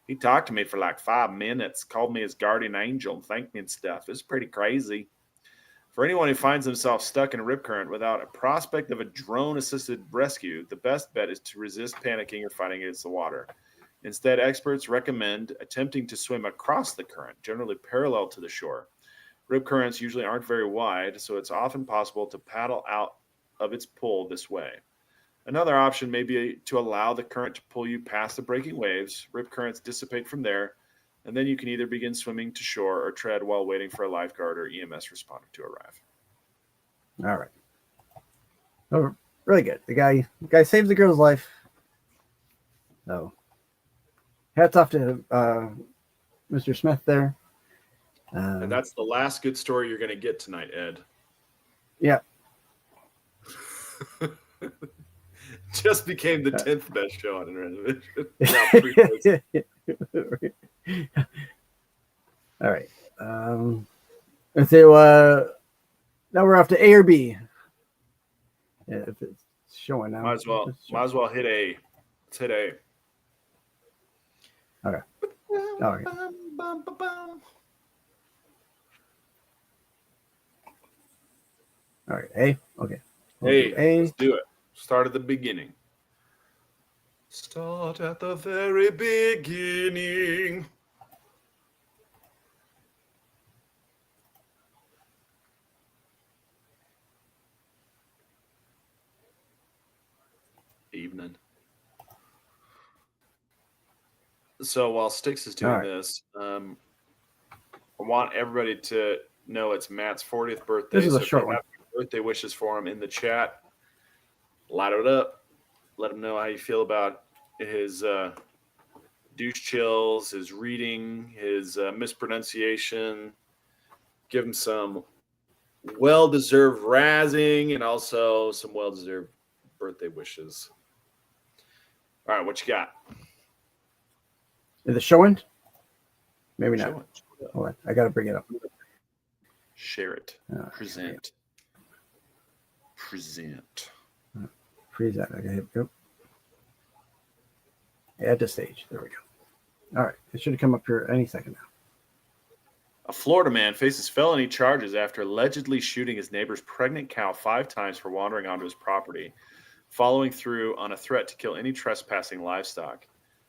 Speaker 2: He talked to me for like 5 minutes, called me his guardian angel, and thanked me and stuff. It's pretty crazy. For anyone who finds himself stuck in a rip current without a prospect of a drone-assisted rescue, the best bet is to resist panicking or fighting against the water. Instead, experts recommend attempting to swim across the current, generally parallel to the shore. Rip currents usually aren't very wide, so it's often possible to paddle out of its pull this way. Another option may be to allow the current to pull you past the breaking waves. Rip currents dissipate from there, and then you can either begin swimming to shore or tread while waiting for a lifeguard or EMS responder to arrive.
Speaker 3: All right. Oh, really good. The guy saved the girl's life. So, hats off to Mr. Smith there.
Speaker 2: And that's the last good story you're going to get tonight, Ed.
Speaker 3: Yeah.
Speaker 2: Just became the 10th best show on Internet.
Speaker 3: All right. Let's say now we're off to A or B. Yeah, if it's showing now.
Speaker 2: Might as well hit A. Let's hit A.
Speaker 3: Okay. All right. All right. A. Okay.
Speaker 2: A. Let's do it. Start at the beginning. Start at the very beginning. Evening. So while Styx is doing this, I want everybody to know it's Matt's 40th birthday.
Speaker 3: This is a short one.
Speaker 2: Birthday wishes for him in the chat. Light it up. Let him know how you feel about his douche chills, his reading, his mispronunciation. Give him some well-deserved razzing and also some well-deserved birthday wishes. All right, what you got?
Speaker 3: Is it showing? Maybe not.
Speaker 2: Show it.
Speaker 3: Hold on. I got to bring it up.
Speaker 2: Share it. Present.
Speaker 3: Freeze that. Okay, here we go. Add to stage. There we go. All right. It should come up here any second now.
Speaker 2: A Florida man faces felony charges after allegedly shooting his neighbor's pregnant cow 5 times for wandering onto his property, following through on a threat to kill any trespassing livestock.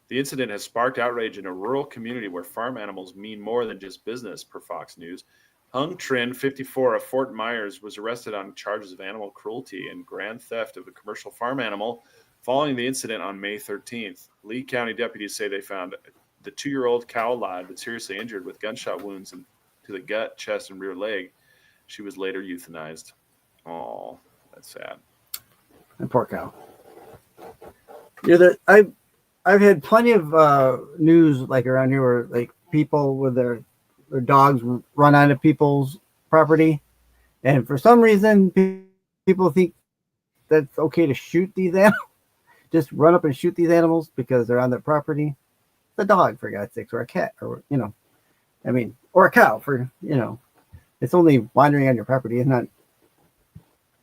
Speaker 2: The incident has sparked outrage in a rural community where farm animals mean more than just business, per Fox News. Hung Trin, 54, of Fort Myers, was arrested on charges of animal cruelty and grand theft of a commercial farm animal following the incident on May 13th. Lee County deputies say they found the 2-year-old cow alive but seriously injured with gunshot wounds to the gut, chest, and rear leg. She was later euthanized. Oh, that's sad.
Speaker 3: And poor cow. Yeah, I've had plenty of news like around here where like people with their dogs run onto people's property, and for some reason people think that's okay to shoot these animals. just run up and shoot these animals because they're on their property. It's a dog, for God's sakes, or a cat, or or a cow. It's only wandering on your property. It's not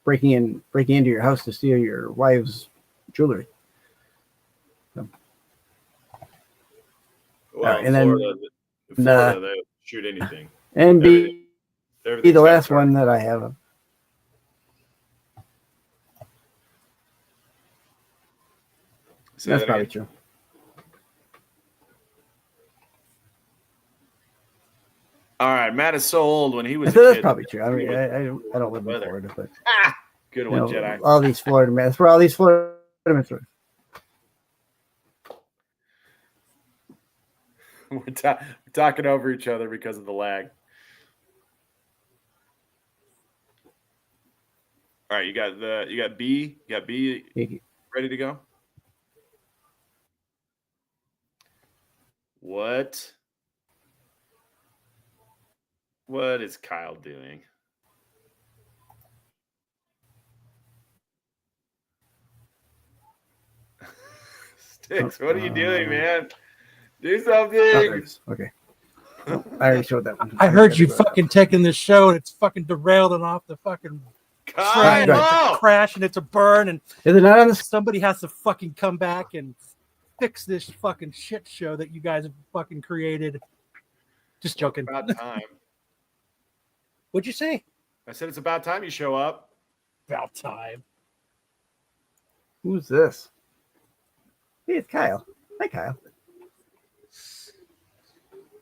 Speaker 3: breaking into your house to steal your wife's jewelry. So.
Speaker 2: Well,
Speaker 3: and
Speaker 2: Florida,
Speaker 3: then
Speaker 2: they shoot anything.
Speaker 3: And be the last one that I have. That's probably true.
Speaker 2: All right, Matt is so old. When he was
Speaker 3: that's probably true. I mean, I don't live in Florida, but
Speaker 2: good one, Jedi.
Speaker 3: All these Florida men. That's where all these Florida men are.
Speaker 2: We're talking over each other because of the lag. All right, you got B ready to go. What is Kyle doing? Sticks, what are you doing, man? Do something.
Speaker 3: Okay. Oh, I already showed that one.
Speaker 4: I heard you fucking taking this show and it's fucking derailed and off the fucking train. It's a crash and it's a burn and
Speaker 3: is it not on the...
Speaker 4: somebody has to fucking come back and fix this fucking shit show that you guys have fucking created. Just joking.
Speaker 2: It's about time.
Speaker 4: What'd you say?
Speaker 2: I said it's about time you show up.
Speaker 4: About time.
Speaker 3: Who's this? Hey, it's Kyle. Hi, Kyle.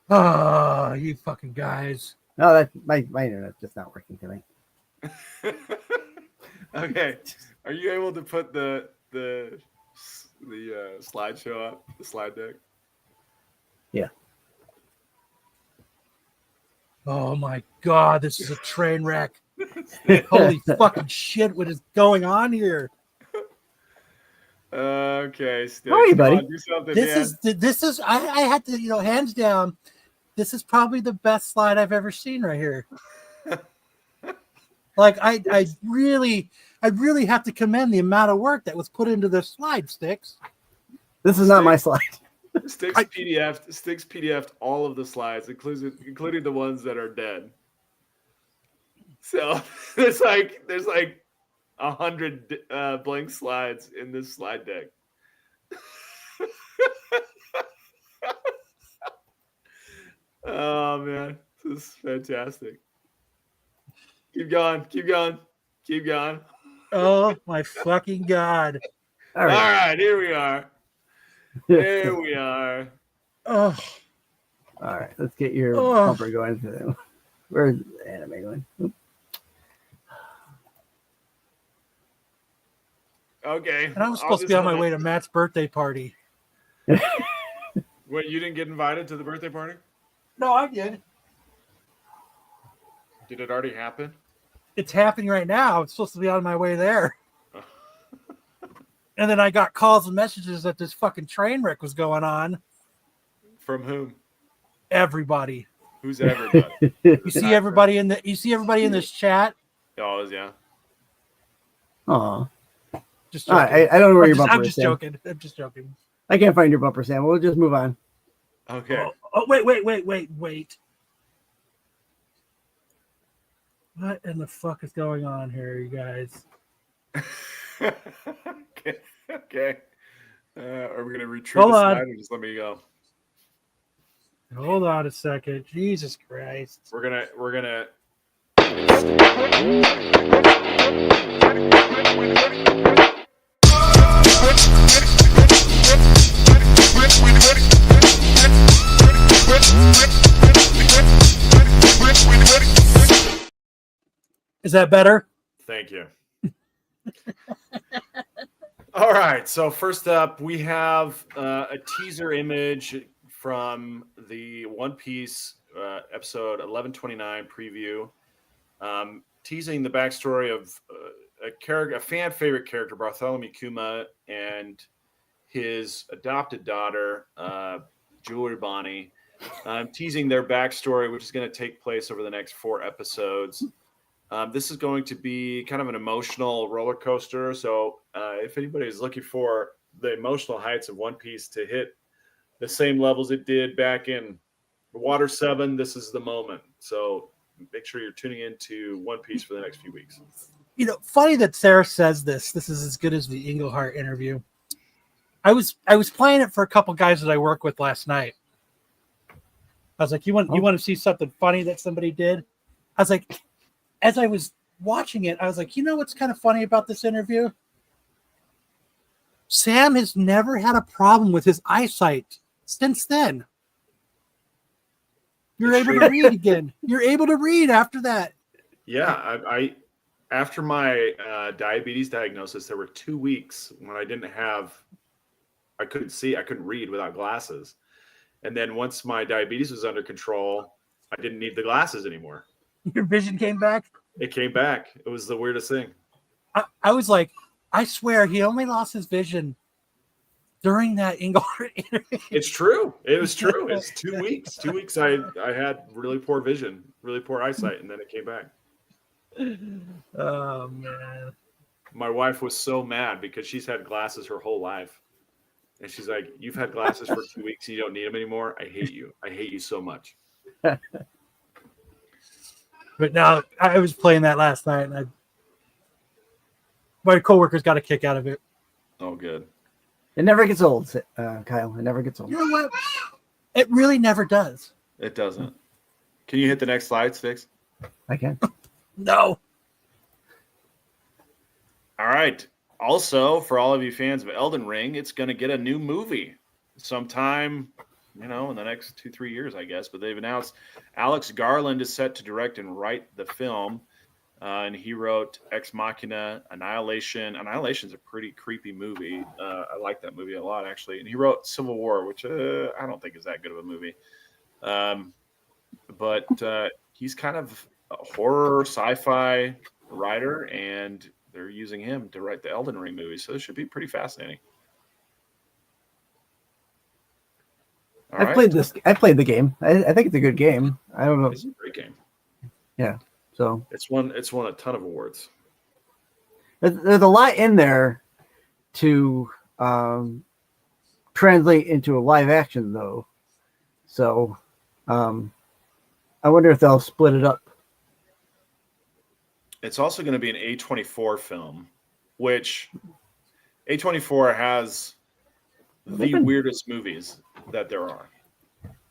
Speaker 4: Oh, you fucking guys.
Speaker 3: No, that my internet's just not working tonight.
Speaker 2: Okay. Are you able to put the slideshow up, the slide deck?
Speaker 3: Yeah.
Speaker 4: Oh my God, this is a train wreck. Holy fucking shit, what is going on here?
Speaker 2: Okay, Sticks.
Speaker 3: How are you, buddy?
Speaker 2: Do something,
Speaker 4: This is I had to, hands down, this is probably the best slide I've ever seen right here. Like I really have to commend the amount of work that was put into the slide, Sticks.
Speaker 3: This is not my slide.
Speaker 2: Sticks PDF'd all of the slides, including the ones that are dead. So there's like 100 blank slides in this slide deck. Oh man, this is fantastic. Keep going.
Speaker 4: Oh my fucking God.
Speaker 2: All right, here we are.
Speaker 4: Oh.
Speaker 3: All right, let's get your bumper going. Where's the anime going? Oop.
Speaker 2: Okay.
Speaker 4: And I was supposed to be on my way to Matt's birthday party.
Speaker 2: Wait, you didn't get invited to the birthday party?
Speaker 4: No, I did.
Speaker 2: Did it already happen?
Speaker 4: It's happening right now. I'm supposed to be on my way there. And then I got calls and messages that this fucking train wreck was going on.
Speaker 2: From whom?
Speaker 4: Everybody.
Speaker 2: Who's everybody?
Speaker 4: You see everybody in this chat?
Speaker 2: Oh, yeah.
Speaker 3: Aw.
Speaker 4: Just joking.
Speaker 3: I don't know where your bumper is.
Speaker 4: I'm just joking.
Speaker 3: I can't find your bumper, Sam. We'll just move on.
Speaker 2: Okay.
Speaker 4: Wait. What in the fuck is going on here, you guys?
Speaker 2: Okay. Are we gonna retrieve the slide or just let me go?
Speaker 4: Hold on a second. Jesus Christ.
Speaker 2: We're gonna
Speaker 4: Is that better?
Speaker 2: Thank you. All right. So first up, we have a teaser image from the One Piece episode 1129 preview, teasing the backstory of a fan favorite character, Bartholomew Kuma, and his adopted daughter, Jewelry Bonnie, teasing their backstory, which is going to take place over the next 4 episodes. This is going to be kind of an emotional roller coaster. So if anybody is looking for the emotional heights of One Piece to hit the same levels it did back in Water 7. This is the moment. So make sure you're tuning into One Piece for the next few weeks.
Speaker 4: Funny that Sarah says this. This is as good as the Englehart interview. I was playing it for a couple guys that I work with last night. I was like, you want to see something funny that somebody did? I was like, as I was watching it, I was like, what's kind of funny about this interview? Sam has never had a problem with his eyesight since then. You're able to read again. You're able to read after that.
Speaker 2: Yeah, I after my diabetes diagnosis, there were 2 weeks when I couldn't see, I couldn't read without glasses. And then once my diabetes was under control, I didn't need the glasses anymore.
Speaker 4: Your vision came back?
Speaker 2: It came back. It was the weirdest thing.
Speaker 4: I was like, I swear he only lost his vision during that Engelhart interview.
Speaker 2: It's true. It was true. It's 2 weeks. 2 weeks I had really poor vision, really poor eyesight, and then it came back.
Speaker 4: Oh, man.
Speaker 2: My wife was so mad because she's had glasses her whole life. And she's like, you've had glasses for 2 weeks and you don't need them anymore? I hate you. I hate you so much.
Speaker 4: But now, I was playing that last night, and my coworkers got a kick out of it.
Speaker 2: Oh, good.
Speaker 3: It never gets old, Kyle. It never gets old.
Speaker 4: You know what? It really never does.
Speaker 2: It doesn't. Can you hit the next slide, Sticks?
Speaker 3: I can.
Speaker 4: No.
Speaker 2: All right. Also, for all of you fans of Elden Ring, it's going to get a new movie sometime, in the next 2-3 years, I guess. But they've announced Alex Garland is set to direct and write the film. And he wrote Ex Machina, Annihilation. Annihilation's a pretty creepy movie. I like that movie a lot, actually. And he wrote Civil War, which I don't think is that good of a movie. But he's kind of a horror sci-fi writer, and they're using him to write the Elden Ring movie. So this should be pretty fascinating.
Speaker 3: I played the game. I think it's a good game. I don't know.
Speaker 2: It's a great game.
Speaker 3: Yeah. So
Speaker 2: It's won a ton of awards.
Speaker 3: there's a lot in there to translate into a live action, though. So I wonder if they'll split it up.
Speaker 2: It's also going to be an A24 film, which A24 has the weirdest movies that there are.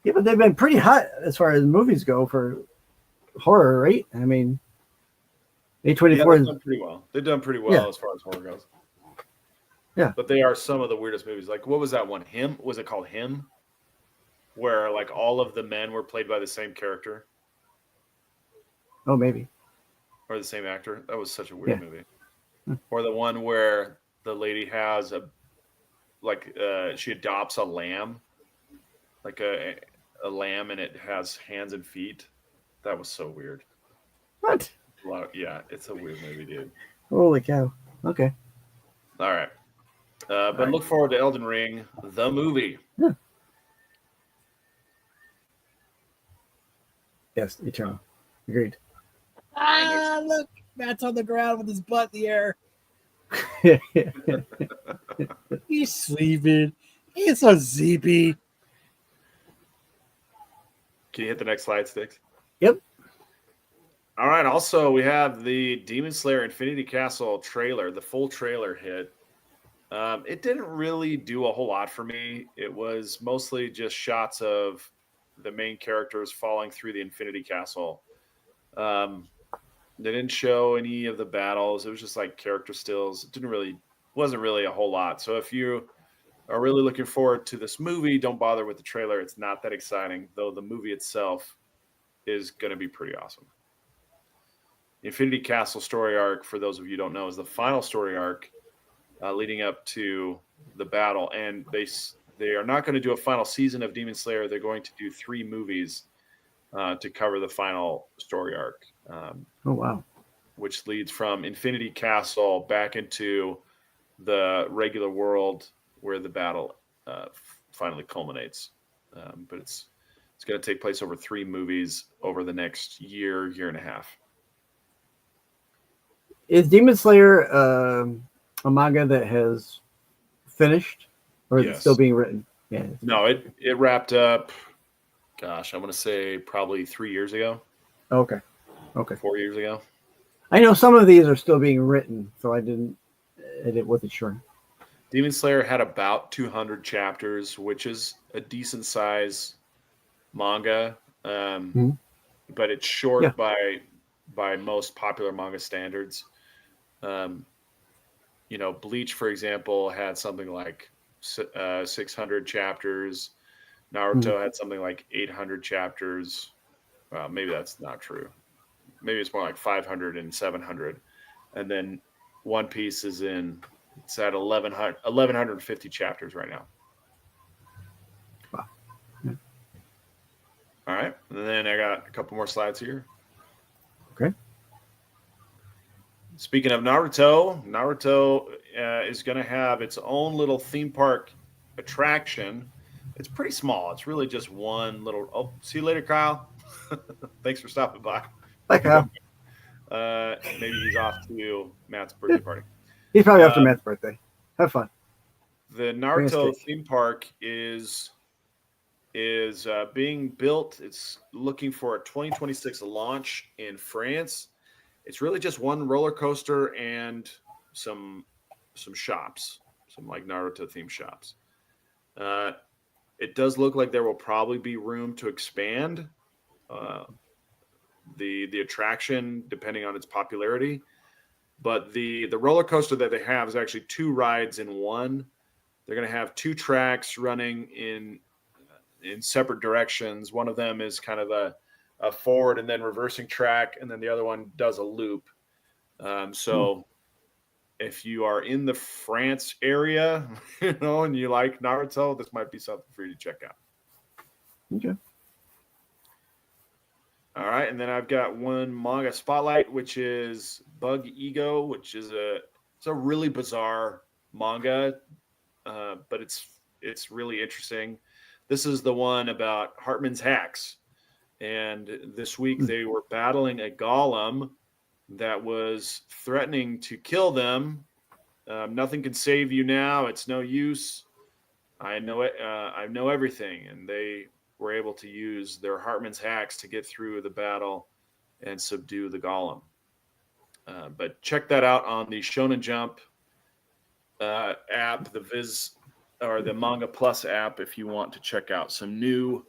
Speaker 3: Yeah, but they've been pretty hot as far as movies go for horror, right? I mean, A24
Speaker 2: they've done pretty well. They've done pretty well as far as horror goes.
Speaker 3: Yeah.
Speaker 2: But they are some of the weirdest movies. Like, what was that one? Him? Was it called Him? Where, like, all of the men were played by the same character.
Speaker 3: Oh, maybe.
Speaker 2: Or the same actor. That was such a weird movie. Or the one where the lady has she adopts a lamb. Like a lamb, and it has hands and feet. That was so weird.
Speaker 3: What?
Speaker 2: It's a weird movie, dude.
Speaker 3: Holy cow. Okay.
Speaker 2: All right. But look forward to Elden Ring, the movie.
Speaker 3: Yeah. Yes, Eternal. Agreed.
Speaker 4: Look. Matt's on the ground with his butt in the air. He's sleeping. He's so sleepy.
Speaker 2: Can you hit the next slide, Sticks?
Speaker 3: Yep.
Speaker 2: All right. Also, we have the Demon Slayer Infinity Castle trailer. The full trailer hit. It didn't really do a whole lot for me. It was mostly just shots of the main characters falling through the Infinity Castle. They didn't show any of the battles. It was just like character stills. It wasn't really a whole lot. So if you are really looking forward to this movie, don't bother with the trailer. It's not that exciting, though the movie itself is going to be pretty awesome. The Infinity Castle story arc, for those of you who don't know, is the final story arc leading up to the battle. And they are not going to do a final season of Demon Slayer. They're going to do 3 movies to cover the final story arc.
Speaker 3: Oh, wow.
Speaker 2: Which leads from Infinity Castle back into the regular world where the battle finally culminates. But it's going to take place over 3 movies over the next year and a half.
Speaker 3: Is Demon Slayer a manga that has finished, or is it
Speaker 2: Yes.
Speaker 3: still being written? Yeah.
Speaker 2: No, it wrapped up. Gosh, I want to say probably 3 years ago,
Speaker 3: Okay. Okay.
Speaker 2: 4 years ago.
Speaker 3: I know some of these are still being written, so I wasn't sure.
Speaker 2: Demon Slayer had about 200 chapters, which is a decent size manga,
Speaker 3: Mhm.
Speaker 2: but it's short
Speaker 3: Yeah.
Speaker 2: by most popular manga standards. Bleach, for example, had something like 600 chapters. Naruto had something like 800 chapters. Well, maybe that's not true. Maybe it's more like 500 and 700. And then One Piece it's at 1150 chapters right now.
Speaker 3: Wow. Yeah.
Speaker 2: All right. And then I got a couple more slides here.
Speaker 3: Okay.
Speaker 2: Speaking of Naruto is going to have its own little theme park attraction. It's pretty small. It's really just one little. Oh, see you later, Kyle. Thanks for stopping by.
Speaker 3: Bye, Kyle.
Speaker 2: Maybe he's off to Matt's birthday party.
Speaker 3: He's probably after Matt's birthday. Have fun.
Speaker 2: The Naruto theme park is being built. It's looking for a 2026 launch in France. It's really just one roller coaster and some shops, some like Naruto themed shops. It does look like there will probably be room to expand the attraction depending on its popularity. But the roller coaster that they have is actually 2 rides in one. They're going to have 2 tracks running in separate directions. One of them is kind of a forward and then reversing track, and then the other one does a loop. So if you are in the France area, and you like Naruto, this might be something for you to check out.
Speaker 3: Okay.
Speaker 2: All right, and then I've got one manga spotlight, which is Bug Ego, which is it's a really bizarre manga, but it's really interesting. This is the one about Hartman's hacks. And this week they were battling a golem that was threatening to kill them. Nothing can save you now. It's no use. I know it. I know everything. And they were able to use their Hartman's hacks to get through the battle and subdue the golem. But check that out on the Shonen Jump app, the Viz or the Manga Plus app, if you want to check out some new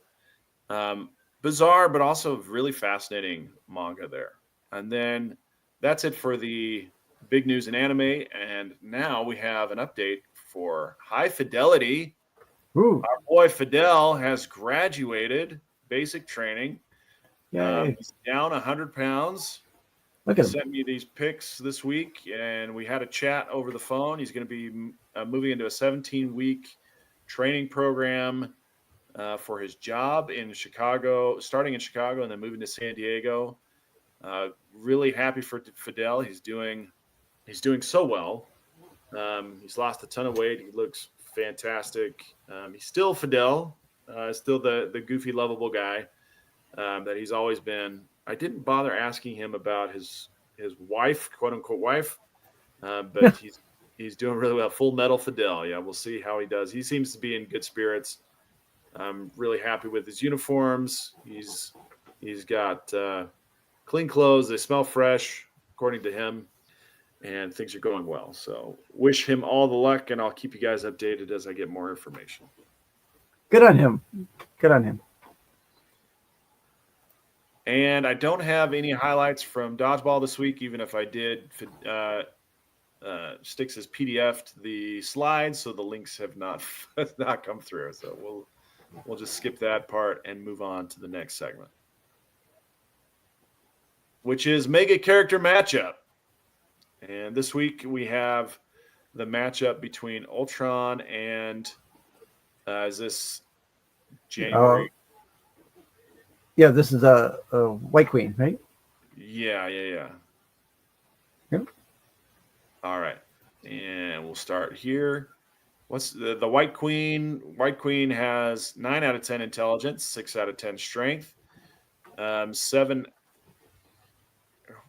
Speaker 2: bizarre, but also really fascinating manga there. And then that's it for the big news in anime. And now we have an update for High Fidelity.
Speaker 3: Ooh.
Speaker 2: Our boy Fidel has graduated basic training. He's down 100 pounds.
Speaker 3: Look
Speaker 2: He
Speaker 3: at him.
Speaker 2: sent me these pics this week, and we had a chat over the phone. He's going to be moving into a 17-week training program for his job in Chicago, starting in Chicago and then moving to San Diego. Really happy for Fidel. He's doing so well. He's lost a ton of weight. He looks fantastic. He's still Fidel, still the goofy, lovable guy that he's always been. I didn't bother asking him about his wife, quote unquote wife, but he's doing really well. Full Metal Fidel. Yeah, we'll see how he does. He seems to be in good spirits. I'm really happy with his uniforms. He's got clean clothes. They smell fresh, according to him, and things are going well. So wish him all the luck, and I'll keep you guys updated as I get more information.
Speaker 3: Good on him. Good on him.
Speaker 2: And I don't have any highlights from Dodgeball this week, even if I did. Sticks has PDF'd the slides, so the links have not come through. So we'll just skip that part and move on to the next segment, which is Mega Character Matchup. And this week we have the matchup between Ultron and is this January?
Speaker 3: Yeah, this is a White Queen, right?
Speaker 2: Yeah.
Speaker 3: Yep.
Speaker 2: All right, and we'll start here. What's the White Queen? White Queen has 9 out of 10 intelligence, 6 out of 10 strength, 7.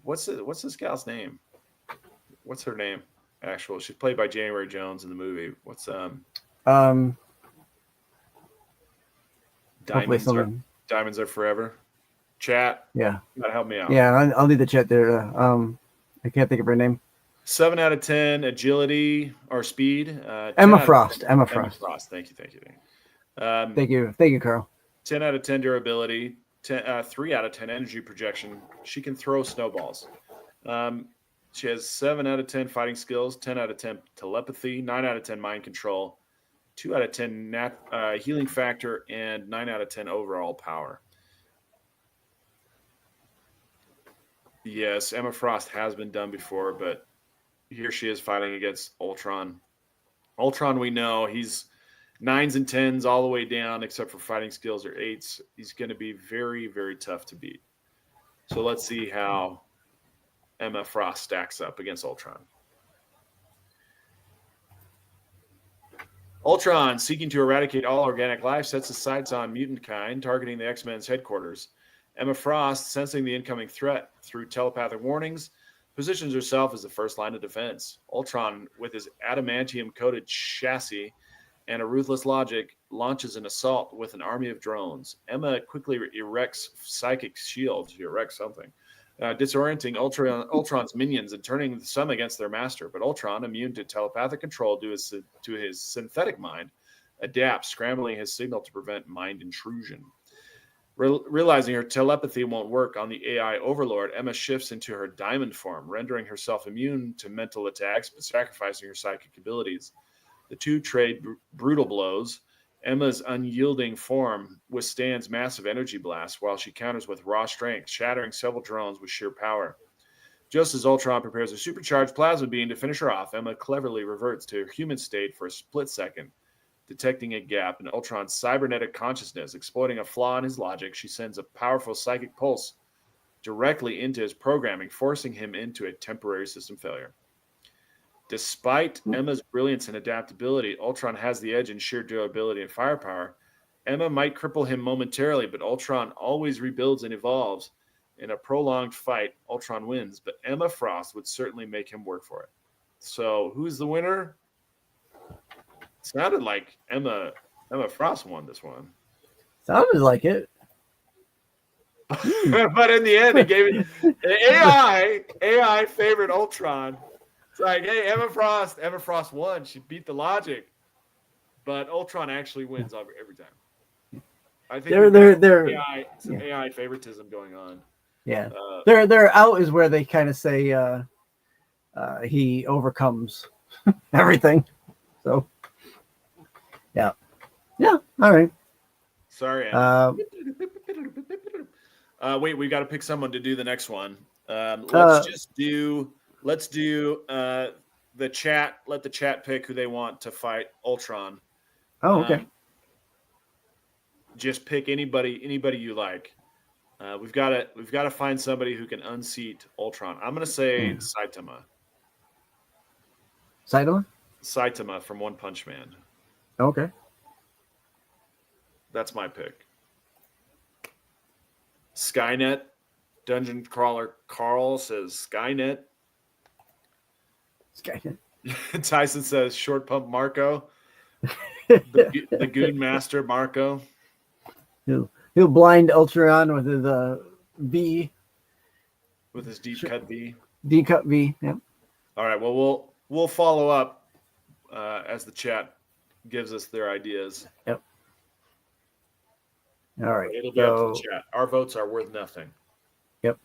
Speaker 2: What's this gal's name? What's her name? actual. She's played by January Jones in the movie. What's
Speaker 3: Hopefully
Speaker 2: Diamonds are
Speaker 3: someone.
Speaker 2: Diamonds Are Forever. Chat,
Speaker 3: Yeah.
Speaker 2: you gotta help me out.
Speaker 3: Yeah. I'll need the chat there. I can't think of her name.
Speaker 2: 7 out of 10 agility or speed. 10
Speaker 3: Emma
Speaker 2: out of
Speaker 3: Frost.
Speaker 2: 10
Speaker 3: Emma
Speaker 2: Emma
Speaker 3: Frost.
Speaker 2: Frost. Thank you.
Speaker 3: Thank you, Carl.
Speaker 2: 10 out of 10 durability. 3 out of 10 energy projection. She can throw snowballs. She has 7 out of 10 fighting skills, 10 out of 10 telepathy, 9 out of 10 mind control, 2 out of 10 healing factor, and 9 out of 10 overall power. Yes, Emma Frost has been done before, but here she is fighting against Ultron. Ultron, we know he's 9s and 10s all the way down, except for fighting skills or 8s. He's going to be very, very tough to beat. So let's see how Emma Frost stacks up against Ultron. Ultron, seeking to eradicate all organic life, sets his sights on mutant kind, targeting the X-Men's headquarters. Emma Frost, sensing the incoming threat through telepathic warnings, positions herself as the first line of defense. Ultron, with his adamantium-coated chassis and a ruthless logic, launches an assault with an army of drones. Emma quickly erects psychic shields. She erects something. Disorienting Ultron's minions and turning some against their master. But Ultron, immune to telepathic control due to his synthetic mind, adapts, scrambling his signal to prevent mind intrusion. Realizing her telepathy won't work on the AI overlord, Emma shifts into her diamond form, rendering herself immune to mental attacks, but sacrificing her psychic abilities. The two trade brutal blows. Emma's unyielding form withstands massive energy blasts while she counters with raw strength, shattering several drones with sheer power. Just as Ultron prepares a supercharged plasma beam to finish her off, Emma cleverly reverts to her human state for a split second. Detecting a gap in Ultron's cybernetic consciousness, exploiting a flaw in his logic, she sends a powerful psychic pulse directly into his programming, forcing him into a temporary system failure. Despite Emma's brilliance and adaptability, Ultron has the edge in sheer durability and firepower. Emma might cripple him momentarily, but Ultron always rebuilds and evolves. In a prolonged fight, Ultron wins, but Emma Frost would certainly make him work for it. So, who's the winner? Sounded like Emma Frost won this one.
Speaker 3: Sounded like it.
Speaker 2: But in the end, it gave it the AI favored Ultron. It's like, hey, Emma Frost won. She beat the logic. But Ultron actually wins every time. I think
Speaker 3: they're
Speaker 2: AI favoritism going on.
Speaker 3: Yeah. Their out is where they kind of say he overcomes everything. So yeah. All right.
Speaker 2: Sorry. Wait, we got to pick someone to do the next one. Let's do the chat. Let the chat pick who they want to fight Ultron.
Speaker 3: Oh, okay.
Speaker 2: Just pick anybody you like. We've got to find somebody who can unseat Ultron. I'm gonna say Saitama. Saitama from One Punch Man.
Speaker 3: Okay.
Speaker 2: That's my pick. Skynet. Dungeon Crawler Carl says Skynet. Tyson says Short Pump Marco. The Goon Master Marco.
Speaker 3: He'll blind Ultron with his V.
Speaker 2: With his deep cut V.
Speaker 3: Deep cut V. Yep.
Speaker 2: All right. Well, we'll follow up as the chat gives us their ideas.
Speaker 3: Yep. All right.
Speaker 2: It'll be up to the chat. Our votes are worth nothing.
Speaker 3: Yep.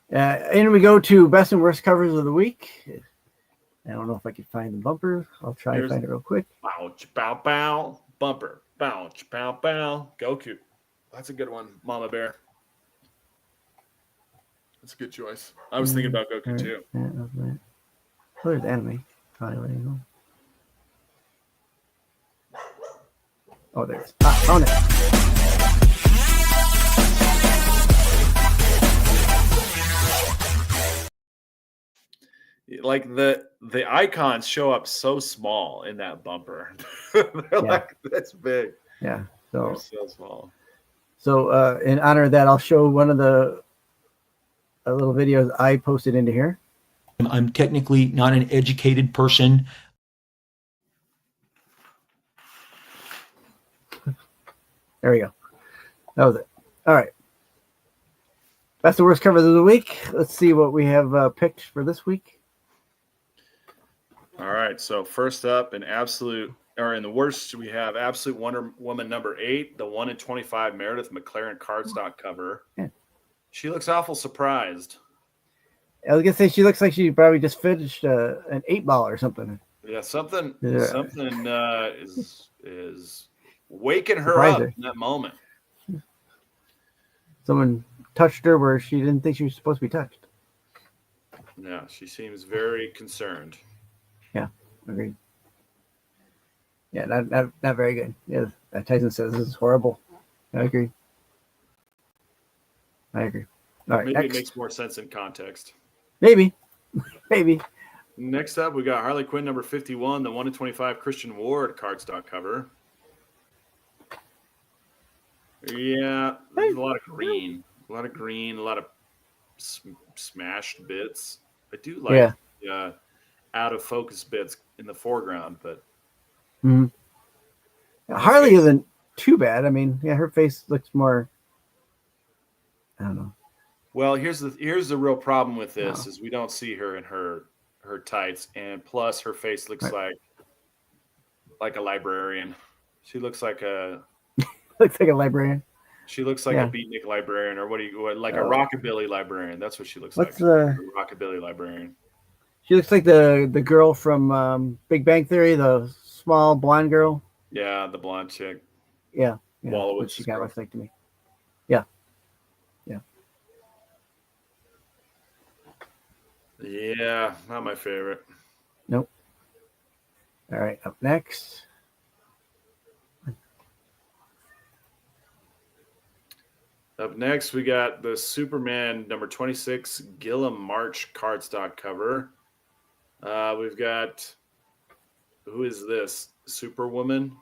Speaker 3: And we go to best and worst covers of the week. I don't know if I can find the bumper. I'll try and find it real quick.
Speaker 2: Bounce, bow, bow, bumper. Bounce, bow, bow. Goku. That's a good one, Mama Bear. That's a good choice. I was thinking about Goku too.
Speaker 3: Yeah, that's right. Where's anime? Probably where you go. Oh, there it is. Found it.
Speaker 2: Like the icons show up so small in that bumper. They're like that's big.
Speaker 3: Yeah.
Speaker 2: They're so small.
Speaker 3: So in honor of that, I'll show one of the little videos I posted into here.
Speaker 5: I'm technically not an educated person.
Speaker 3: There we go. That was it. All right. That's the worst covers of the week. Let's see what we have picked for this week.
Speaker 2: All right. So first up, in the worst, we have Absolute Wonder Woman number 8, the 1 in 25 Meredith McLaren cardstock cover.
Speaker 3: Yeah.
Speaker 2: She looks awful surprised.
Speaker 3: I was gonna say she looks like she probably just finished an 8-ball or something.
Speaker 2: Yeah, something
Speaker 3: Yeah.
Speaker 2: is waking her
Speaker 3: Surprised
Speaker 2: up
Speaker 3: her.
Speaker 2: in that moment.
Speaker 3: Someone touched her where she didn't think she was supposed to be touched.
Speaker 2: Yeah, she seems very concerned.
Speaker 3: Yeah, agreed. Yeah, not very good. Yeah, Tyson says this is horrible. I agree. All right,
Speaker 2: Maybe
Speaker 3: next.
Speaker 2: it makes more sense in context.
Speaker 3: Maybe.
Speaker 2: Next up, we got Harley Quinn number 51, the 1 in 25 Christian Ward cardstock cover. Yeah, there's a lot of green, a lot of smashed bits. I do like out of focus bits in the foreground, but
Speaker 3: Harley isn't too bad. I mean, yeah, her face looks more. I don't know.
Speaker 2: Well, here's the real problem with this is we don't see her in her tights, and plus her face looks like a librarian. She looks like a
Speaker 3: librarian.
Speaker 2: She looks like a beatnik librarian, or like a rockabilly librarian. That's what she looks like. A rockabilly librarian.
Speaker 3: She looks like the girl from Big Bang Theory, the small blonde girl.
Speaker 2: Yeah, the blonde chick.
Speaker 3: Yeah.
Speaker 2: Wallowitz.
Speaker 3: She kind of looks like to me. Yeah.
Speaker 2: Yeah, not my favorite.
Speaker 3: Nope. All right, up next.
Speaker 2: Up next, we got the Superman number 26 Gillum March cardstock cover. We've got, who is this? Superwoman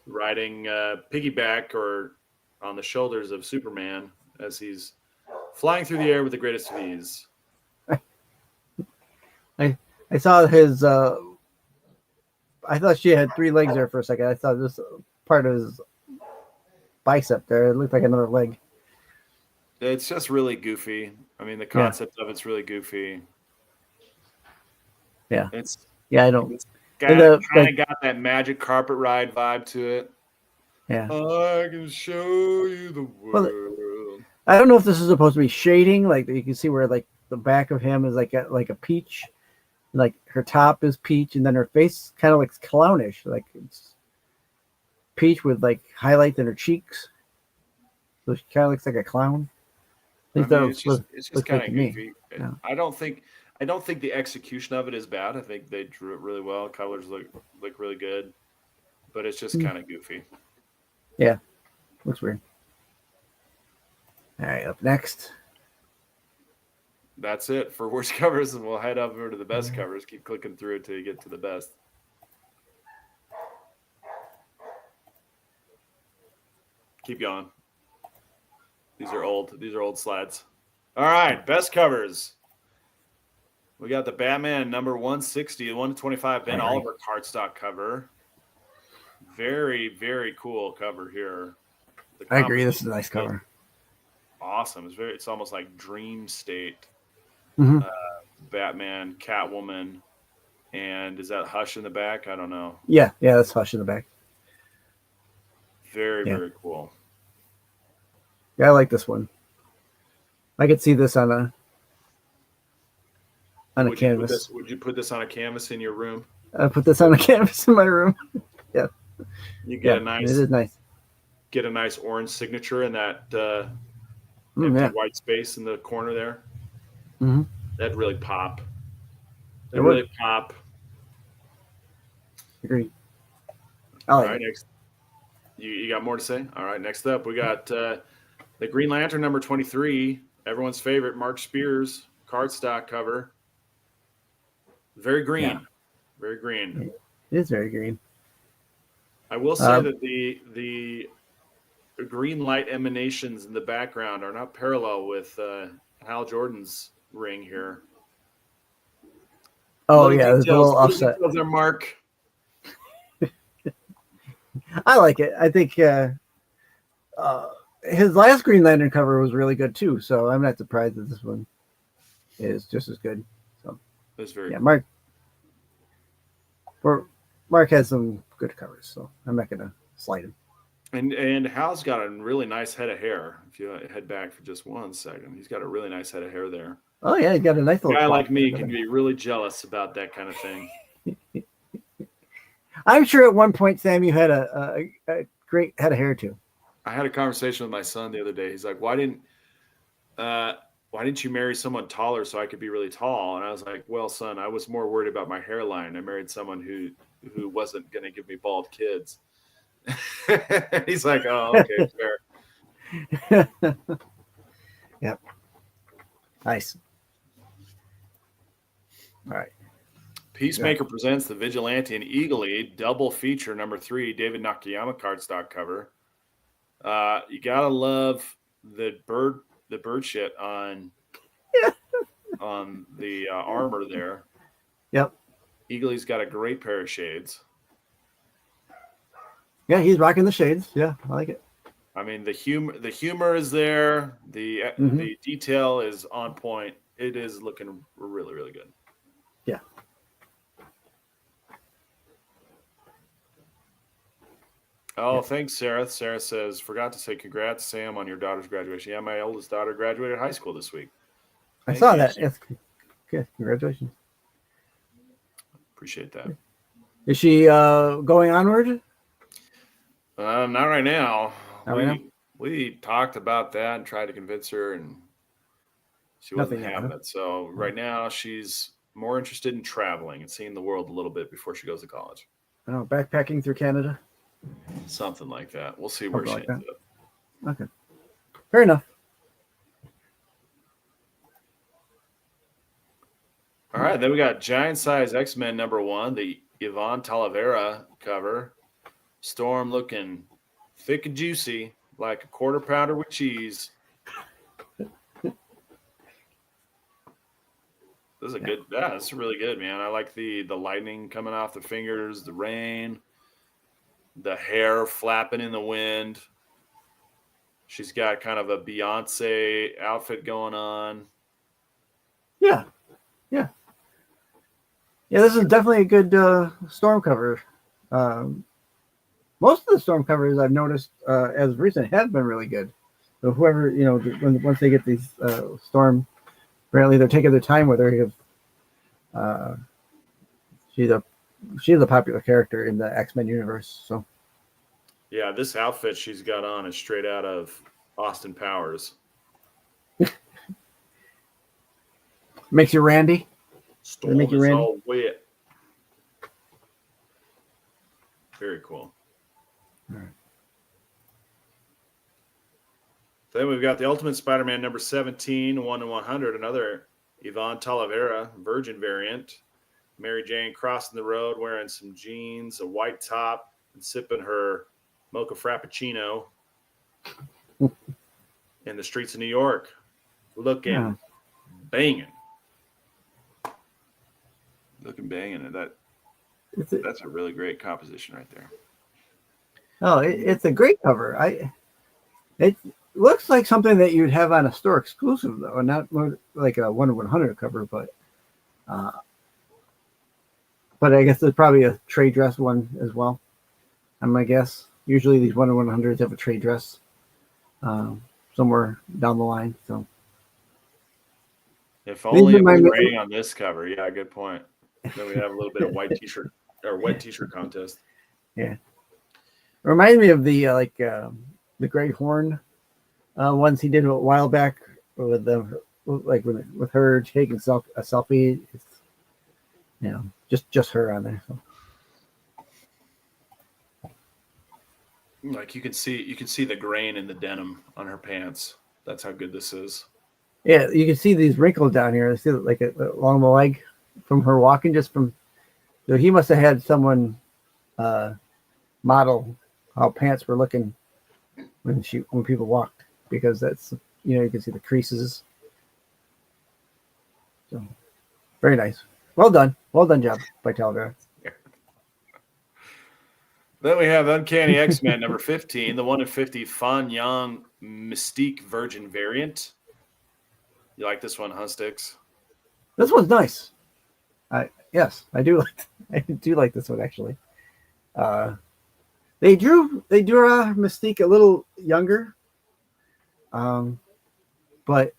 Speaker 2: riding piggyback or on the shoulders of Superman as he's flying through the air with the greatest of ease.
Speaker 3: I saw his. I thought she had 3 legs there for a second. I thought this part of his bicep there. It looked like another leg.
Speaker 2: It's just really goofy. I mean, the concept of it's really goofy.
Speaker 3: Yeah.
Speaker 2: I don't. It's kind of got that magic carpet ride vibe to it.
Speaker 3: Yeah.
Speaker 2: I can show you the world.
Speaker 3: Well, I don't know if this is supposed to be shading. Like you can see where like the back of him is like a peach. Like her top is peach, and then her face kind of looks clownish. Like it's peach with like highlights in her cheeks. So she kind of looks like a clown.
Speaker 2: It's just kind of goofy. Yeah. I don't think the execution of it is bad. I think they drew it really well. Colors look really good, but it's just kind of goofy.
Speaker 3: Yeah, looks weird. All right, up next.
Speaker 2: That's it for worst covers, and we'll head over to the best covers. Keep clicking through until you get to the best. Keep going. These are old slides. All right, best covers. We got the Batman number 160, 1 to 25 Ben Oliver cardstock cover. Very, very cool cover here.
Speaker 3: I agree. This is a nice cover.
Speaker 2: Awesome. It's almost like dream state.
Speaker 3: Mm-hmm.
Speaker 2: Batman, Catwoman, and is that Hush in the back? I don't know.
Speaker 3: Yeah, that's Hush in the back.
Speaker 2: Very, very cool.
Speaker 3: Yeah, I like this one. I could see this on a canvas.
Speaker 2: Would you put this on a canvas in your room?
Speaker 3: I put this on a canvas in my room. Yeah.
Speaker 2: You get a nice.
Speaker 3: It is nice.
Speaker 2: Get a nice orange signature in that empty white space in the corner there.
Speaker 3: Mm-hmm.
Speaker 2: That'd really pop. Pop.
Speaker 3: Agreed.
Speaker 2: All right, next. You got more to say? All right, next up, we got the Green Lantern number 23, everyone's favorite, Mark Spears, cardstock cover. Very green.
Speaker 3: Yeah.
Speaker 2: Very green.
Speaker 3: It is very green.
Speaker 2: I will say that the green light emanations in the background are not parallel with Hal Jordan's ring here.
Speaker 3: Oh
Speaker 2: Little
Speaker 3: yeah, there's a
Speaker 2: details,
Speaker 3: little offset.
Speaker 2: details there, Mark.
Speaker 3: I like it. I think his last Green Lantern cover was really good too. So I'm not surprised that this one is just as good. So
Speaker 2: That's very
Speaker 3: yeah,
Speaker 2: cool.
Speaker 3: Mark has some good covers, so I'm not gonna slight him.
Speaker 2: And Hal's got a really nice head of hair. If you head back for just 1 second, he's got a really nice head of hair there.
Speaker 3: Oh yeah, he got a nice
Speaker 2: A
Speaker 3: little.
Speaker 2: guy
Speaker 3: plot
Speaker 2: like me
Speaker 3: there.
Speaker 2: can be really jealous about that kind of thing.
Speaker 3: I'm sure at one point, Sam, you had a great head of hair too.
Speaker 2: I had a conversation with my son the other day. He's like, why didn't you marry someone taller so I could be really tall? And I was like, well, son, I was more worried about my hairline. I married someone who wasn't going to give me bald kids. He's like, oh, okay, fair.
Speaker 3: Yep. Nice. All right.
Speaker 2: Peacemaker presents the Vigilante and Eagle-Eye double feature number 3, David Nakayama cardstock cover. You gotta love the bird shit on the armor there.
Speaker 3: Yep.
Speaker 2: Eagle-Eye's got a great pair of shades.
Speaker 3: Yeah, he's rocking the shades. Yeah, I like it.
Speaker 2: I mean, the humor is there. The detail is on point. It is looking really, really good.
Speaker 3: Yeah.
Speaker 2: Oh, thanks, Sarah. Sarah says, forgot to say congrats, Sam, on your daughter's graduation. Yeah, my oldest daughter graduated high school this week.
Speaker 3: I saw that. Yes. Good. Congratulations.
Speaker 2: Appreciate that.
Speaker 3: Is she going onward?
Speaker 2: Not right now.
Speaker 3: Not right now?
Speaker 2: We talked about that and tried to convince her, and she wasn't having it. So right now she's more interested in traveling and seeing the world a little bit before she goes to college.
Speaker 3: I don't know, backpacking through Canada.
Speaker 2: Something like that. We'll see where she ends up.
Speaker 3: Okay. Fair enough.
Speaker 2: All right, then we got Giant Size X-Men number 1, the Yvonne Talavera cover. Storm looking thick and juicy, like a quarter pounder with cheese. This is a good, it's really good, man. I like the lightning coming off the fingers, the rain, the hair flapping in the wind. She's got kind of a Beyonce outfit going on.
Speaker 3: Yeah. Yeah. Yeah, this is definitely a good storm cover. Most of the storm covers I've noticed as recent have been really good. So whoever, once they get these storm, apparently they're taking their time with her because she's a popular character in the X-Men universe. So
Speaker 2: yeah, this outfit she's got on is straight out of Austin Powers.
Speaker 3: Makes you Randy.
Speaker 2: Storm
Speaker 3: make you
Speaker 2: is
Speaker 3: Randy?
Speaker 2: all wet. Very cool.
Speaker 3: All right.
Speaker 2: Then we've got the Ultimate Spider-Man number 17, 1/100, another Yvonne Talavera Virgin variant. Mary Jane crossing the road wearing some jeans, a white top, and sipping her mocha frappuccino in the streets of New York. Looking banging. Looking banging. That's a really great composition right there.
Speaker 3: Oh, it's a great cover. It looks like something that you'd have on a store exclusive though, and not more like a 1/100 cover, but I guess there's probably a trade dress one as well. I'm gonna guess. Usually these 1/100s have a trade dress somewhere down the line. So
Speaker 2: if only it was raining on this cover. Yeah, good point. Then we have a little bit of white t-shirt or wet t-shirt contest.
Speaker 3: Yeah, reminds me of the Great Horn ones he did a while back with with her taking a selfie. It's, just her on there. So.
Speaker 2: Like you can see the grain in the denim on her pants. That's how good this is.
Speaker 3: Yeah, you can see these wrinkles down here. I see like along the leg from her walking. So he must have had someone model how pants were looking when people walked, because that's you can see the creases. So very nice. Well done job by Talavera.
Speaker 2: Then we have Uncanny X-Men number 15, the 1 in 50 Fan Yang Mystique Virgin variant. You like this one, huh, Sticks?
Speaker 3: This one's nice. Yes, I do like. I do like this one actually. They drew Mystique a little younger, but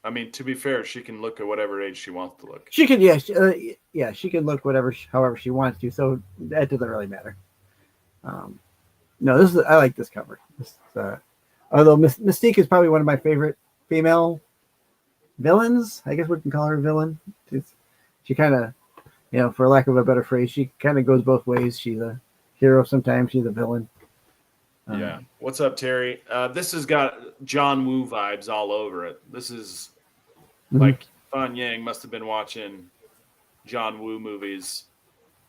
Speaker 2: I mean, to be fair, she can look at whatever age she wants to look.
Speaker 3: she can she can look however she wants to. So that doesn't really matter. No, I like this cover. Although Mystique is probably one of my favorite female villains. I guess we can call her a villain. She kind of, for lack of a better phrase, she kind of goes both ways. She's a hero sometimes. She's a villain.
Speaker 2: Yeah. What's up, Terry? This has got John Woo vibes all over it. This is like Fan Yang must have been watching John Woo movies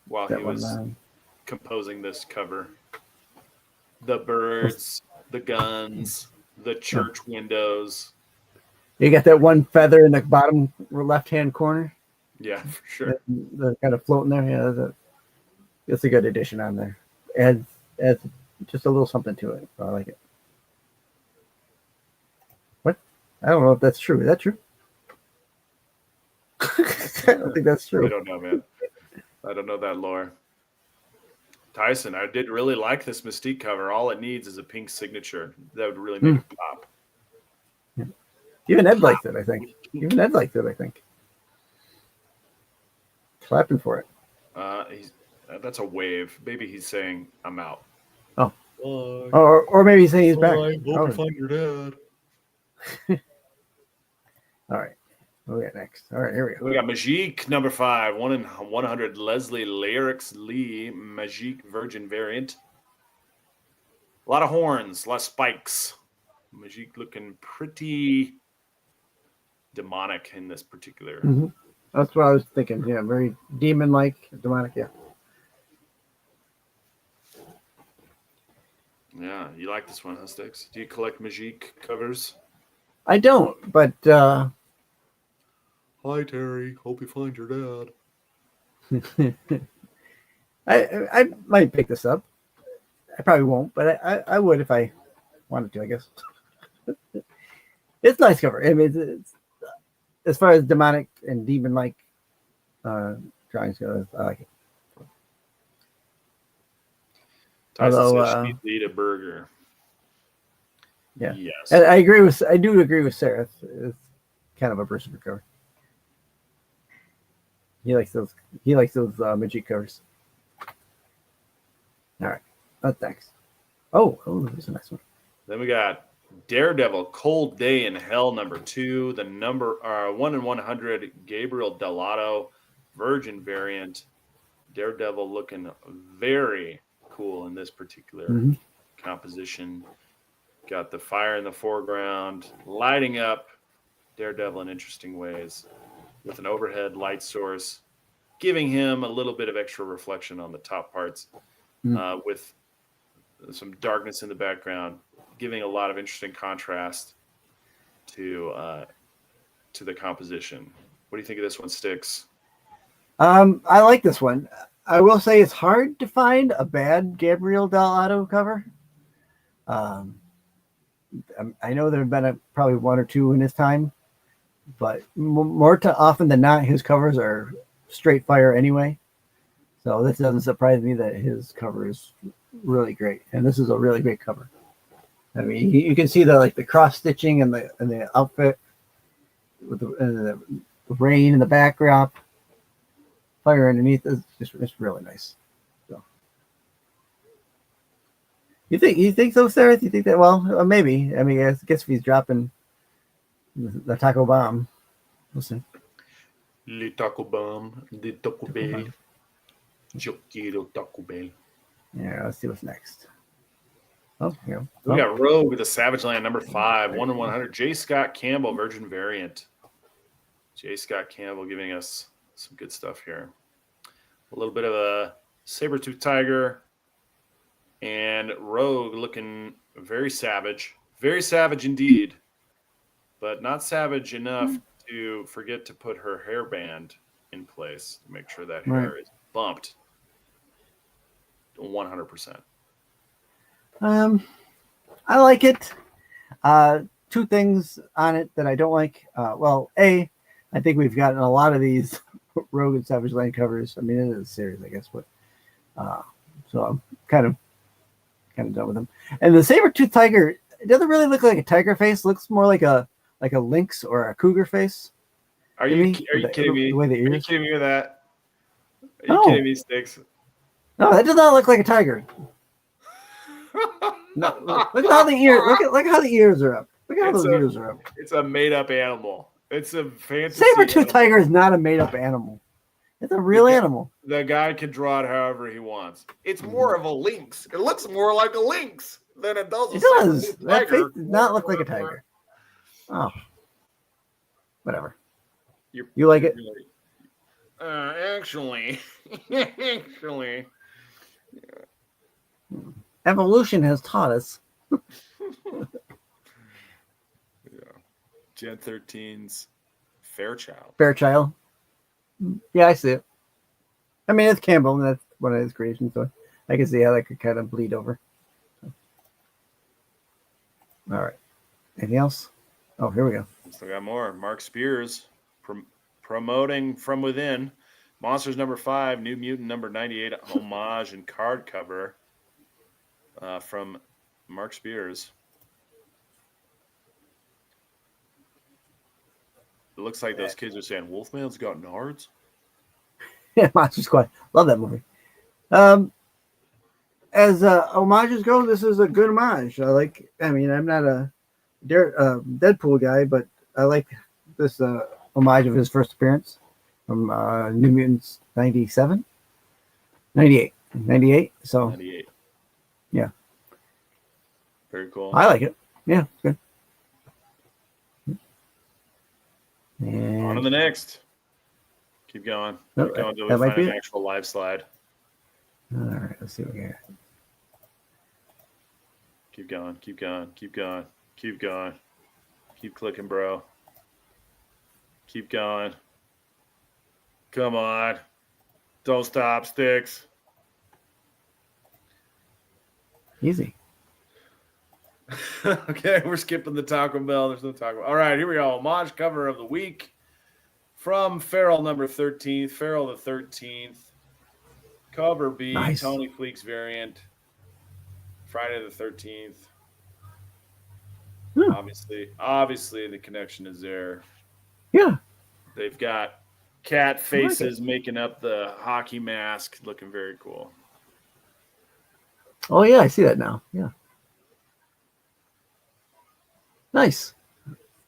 Speaker 2: while he was composing this cover. The birds, the guns, the church windows.
Speaker 3: You got that one feather in the bottom left-hand corner.
Speaker 2: Yeah, for sure.
Speaker 3: The kind of floating there. Yeah, it's a good addition on there. Adds just a little something to it. I like it. What? I don't know if that's true. Is that true? I don't think that's true.
Speaker 2: I don't know, man. I don't know that lore. Tyson, I did really like this Mystique cover. All it needs is a pink signature. That would really make it pop.
Speaker 3: Yeah. Even Ed liked it, I think. Clapping for it.
Speaker 2: That's a wave. Maybe he's saying, I'm out.
Speaker 3: Oh. Or maybe he's saying he's back.
Speaker 2: Hope you find your dad.
Speaker 3: All right. What we got next? All right, here we go.
Speaker 2: We got Magique number 5, 1 in 100 Leslie Lyrics Lee Magique Virgin variant. A lot of horns, a lot of spikes. Magique looking pretty demonic in this particular.
Speaker 3: Mm-hmm. That's what I was thinking. Yeah, very demon-like, demonic. Yeah.
Speaker 2: Yeah, you like this one, huh, Sticks? Do you collect Magique covers?
Speaker 3: I don't, but
Speaker 2: hi, Terry. Hope you find your dad.
Speaker 3: I might pick this up. I probably won't, but I would if I wanted to, I guess. It's a nice cover. I mean, it's as far as demonic and demon-like drawings go, I like it.
Speaker 2: Tyson says she'd eat a burger.
Speaker 3: Yeah.
Speaker 2: Yes.
Speaker 3: And I do agree with Sarah. It's kind of a Berserker cover. He likes those Magique covers. All right. That's next. Oh, there's a nice one.
Speaker 2: Then we got Daredevil Cold Day in Hell number 2, the number 1 in 100 Gabriel Delato Virgin variant. Daredevil looking very cool in this particular composition. Got the fire in the foreground, lighting up Daredevil in interesting ways with an overhead light source, giving him a little bit of extra reflection on the top parts with some darkness in the background, giving a lot of interesting contrast to the composition. What do you think of this one, Sticks?
Speaker 3: I like this one. I will say it's hard to find a bad Gabriel Delato cover. I know there have been probably 1 or 2 in his time, but more often than not, his covers are straight fire anyway. So this doesn't surprise me that his cover is really great, and this is a really great cover. I mean, you can see the cross stitching and the outfit with the rain in the backdrop, fire underneath. It's really nice. So, you think so, Sarah? Do you think that? Well, maybe. I mean, I guess if he's dropping the taco bomb, we'll see.
Speaker 2: Le taco bomb, the taco bell. Yo quiero taco bell.
Speaker 3: Yeah, let's see what's next. Oh, yeah.
Speaker 2: We got Rogue with the Savage Land number 5, 1 in 100 J. Scott Campbell Virgin variant. J. Scott Campbell giving us some good stuff here. A little bit of a saber-tooth tiger, and Rogue looking very savage indeed, but not savage enough to forget to put her hairband in place to make sure that
Speaker 3: Right.
Speaker 2: hair is bumped 100%.
Speaker 3: I like it. Two things on it that I don't like. Well, I think we've gotten a lot of these Rogue and Savage Land covers. I mean, it is a series, I guess, but so I'm kind of done with them. And the saber-tooth tiger, it doesn't really look like a tiger face. It looks more like a lynx or a cougar face.
Speaker 2: Are
Speaker 3: to
Speaker 2: you
Speaker 3: me,
Speaker 2: kidding me?
Speaker 3: the way the
Speaker 2: Are you
Speaker 3: ears.
Speaker 2: kidding me with that? Are you
Speaker 3: No.
Speaker 2: kidding me, Sticks?
Speaker 3: No, that does not look like a tiger. No, look at how the ear. Look how the ears are up. Look how those ears are up.
Speaker 2: It's a made-up animal. It's a fantasy.
Speaker 3: Saber-tooth tiger is not a made-up animal. It's a real animal.
Speaker 2: The guy can draw it however he wants. It's more of a lynx. It looks more like a lynx than it does.
Speaker 3: It does. That face does not look like a tiger. Oh, whatever. You like it?
Speaker 2: Actually,
Speaker 3: Evolution has taught us.
Speaker 2: Gen 13's Fairchild.
Speaker 3: Fairchild. Yeah, I see it. I mean, it's Campbell, and that's one of his creations, so I can see how that could kind of bleed over. All right. Anything else? Oh, here we go.
Speaker 2: Still got more. Mark Spears promoting From Within. Monsters number 5, New Mutant number 98, homage and card cover from Mark Spears. It looks like those kids are saying Wolfman's got nards.
Speaker 3: Yeah, Monster Squad. Love that movie. As homages go, this is a good homage. I mean, I'm not a Deadpool guy, but I like this homage of his first appearance from New Mutants 97? 98. 98. So
Speaker 2: 98.
Speaker 3: Yeah.
Speaker 2: Very cool.
Speaker 3: I like it. Yeah, it's good. And
Speaker 2: On to the next. Keep going.
Speaker 3: No,
Speaker 2: Keep going until
Speaker 3: that
Speaker 2: we
Speaker 3: might
Speaker 2: find
Speaker 3: be
Speaker 2: an
Speaker 3: it.
Speaker 2: actual live slide.
Speaker 3: all right, let's see what we got.
Speaker 2: Keep going. Keep going. Keep going. Keep going. Keep clicking, bro. Keep going. Come on. Don't stop, Sticks.
Speaker 3: Easy.
Speaker 2: Okay, we're skipping the Taco Bell. There's no Taco Bell. All right, here we go. Homage cover of the week from Farrell number 13th. Farrell the 13th. Cover B,
Speaker 3: Nice.
Speaker 2: Tony Fleek's variant. Friday the 13th.
Speaker 3: Hmm.
Speaker 2: Obviously, the connection is there.
Speaker 3: Yeah.
Speaker 2: They've got cat faces making up the hockey mask, looking very cool.
Speaker 3: Oh yeah, I see that now. Yeah. Nice.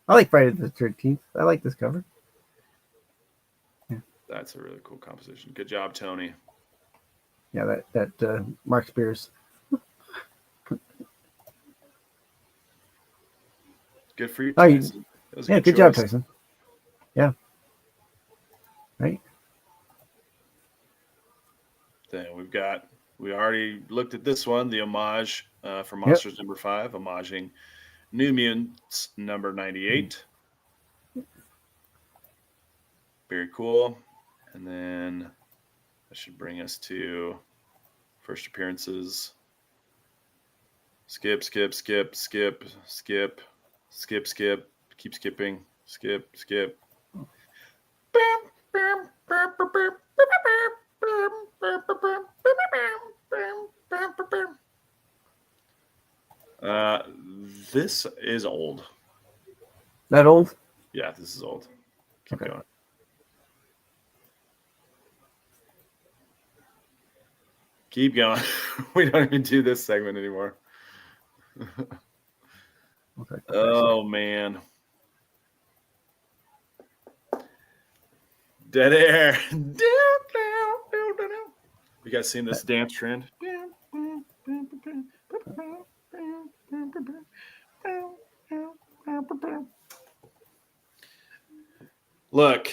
Speaker 3: I like Friday the 13th. I like this cover.
Speaker 2: That's a really cool composition. Good job, Tony.
Speaker 3: Yeah, that Mark Spears.
Speaker 2: Good for you,
Speaker 3: Oh,
Speaker 2: Tyson. That was a
Speaker 3: Yeah, good job,
Speaker 2: choice.
Speaker 3: Tyson. Yeah. Right.
Speaker 2: Then we already looked at this one, the homage for Monsters number 5, homaging New Mutants number 98. Very cool. And then that should bring us to first appearances. Skip. Keep skipping. Skip. This is old.
Speaker 3: That old?
Speaker 2: Yeah, this is old. Keep
Speaker 3: Okay.
Speaker 2: going. Keep going. We don't even do this segment anymore.
Speaker 3: Okay.
Speaker 2: Oh, man. Dead air. You guys seen this dance trend? Look,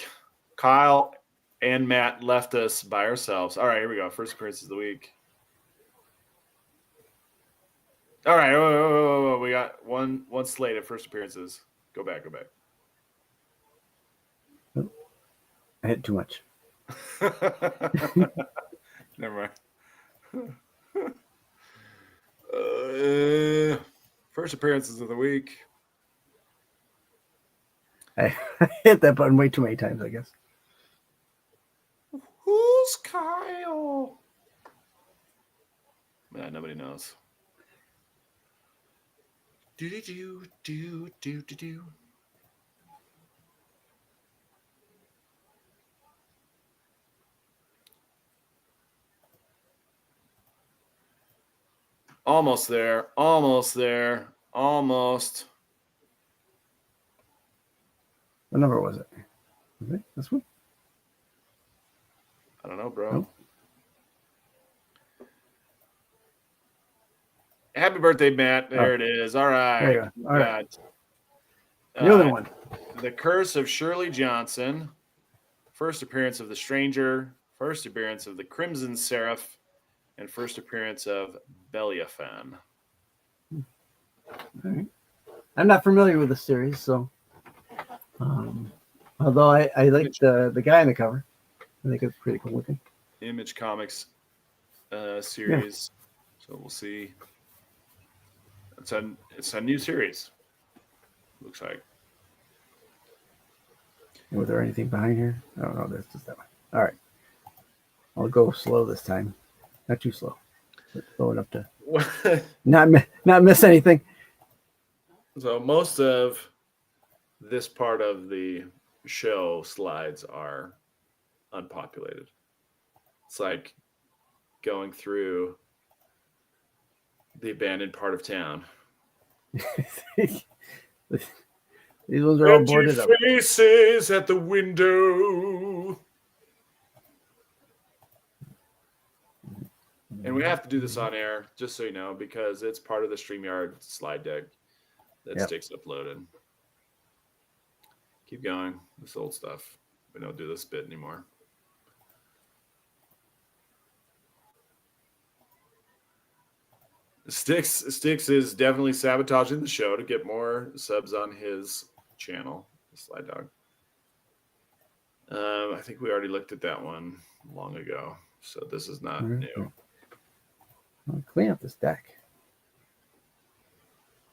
Speaker 2: Kyle and Matt left us by ourselves. All right, here we go. First appearances of the week. All right, whoa. We got one slate of first appearances. Go back.
Speaker 3: I hit too much.
Speaker 2: Never mind. First appearances of the week.
Speaker 3: I hit that button way too many times, I guess.
Speaker 2: Who's Kyle? Man, nobody knows. Do. Almost there. Almost.
Speaker 3: What number was it? Was it this one?
Speaker 2: I don't know, bro.
Speaker 3: Nope.
Speaker 2: Happy birthday, Matt. There it is. All right.
Speaker 3: There you go. All right.
Speaker 2: Got,
Speaker 3: The other one.
Speaker 2: The Curse of Shirley Johnson. First appearance of The Stranger. First appearance of the Crimson Seraph. And first appearance of Beliafan.
Speaker 3: All right. I'm not familiar with the series, so although I like the guy on the cover. I think it's pretty cool looking.
Speaker 2: Image Comics series. Yeah. So we'll see. It's a new series. Looks like.
Speaker 3: Was there anything behind here? Oh no, that's just that one. All right. I'll go slow this time. Not too slow. But slow enough to not miss anything.
Speaker 2: So most of this part of the show slides are unpopulated. It's like going through the abandoned part of town.
Speaker 3: These ones are all boarded up.
Speaker 2: Faces at the window. And we have to do this on air, just so you know, because it's part of the StreamYard slide deck that Sticks uploaded. Keep going. This old stuff. We don't do this bit anymore. Sticks is definitely sabotaging the show to get more subs on his channel, Slide Dog. I think we already looked at that one long ago, so this is not new.
Speaker 3: I'll clean up this deck.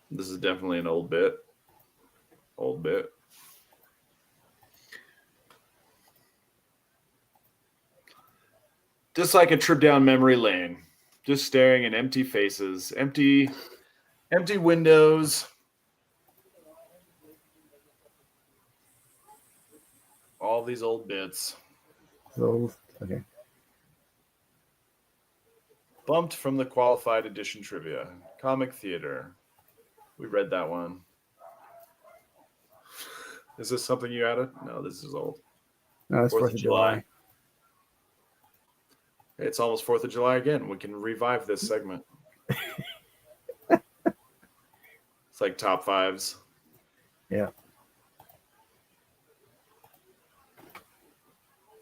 Speaker 2: This is definitely an old bit. Just like a trip down memory lane. Just staring at empty faces, empty windows. All these old bits.
Speaker 3: Okay.
Speaker 2: Bumped from the qualified edition trivia. Comic Theater. We read that one. Is this something you added? No, this is old.
Speaker 3: No, it's 4th of July.
Speaker 2: It's almost 4th of July again. We can revive this segment. It's like top fives.
Speaker 3: Yeah.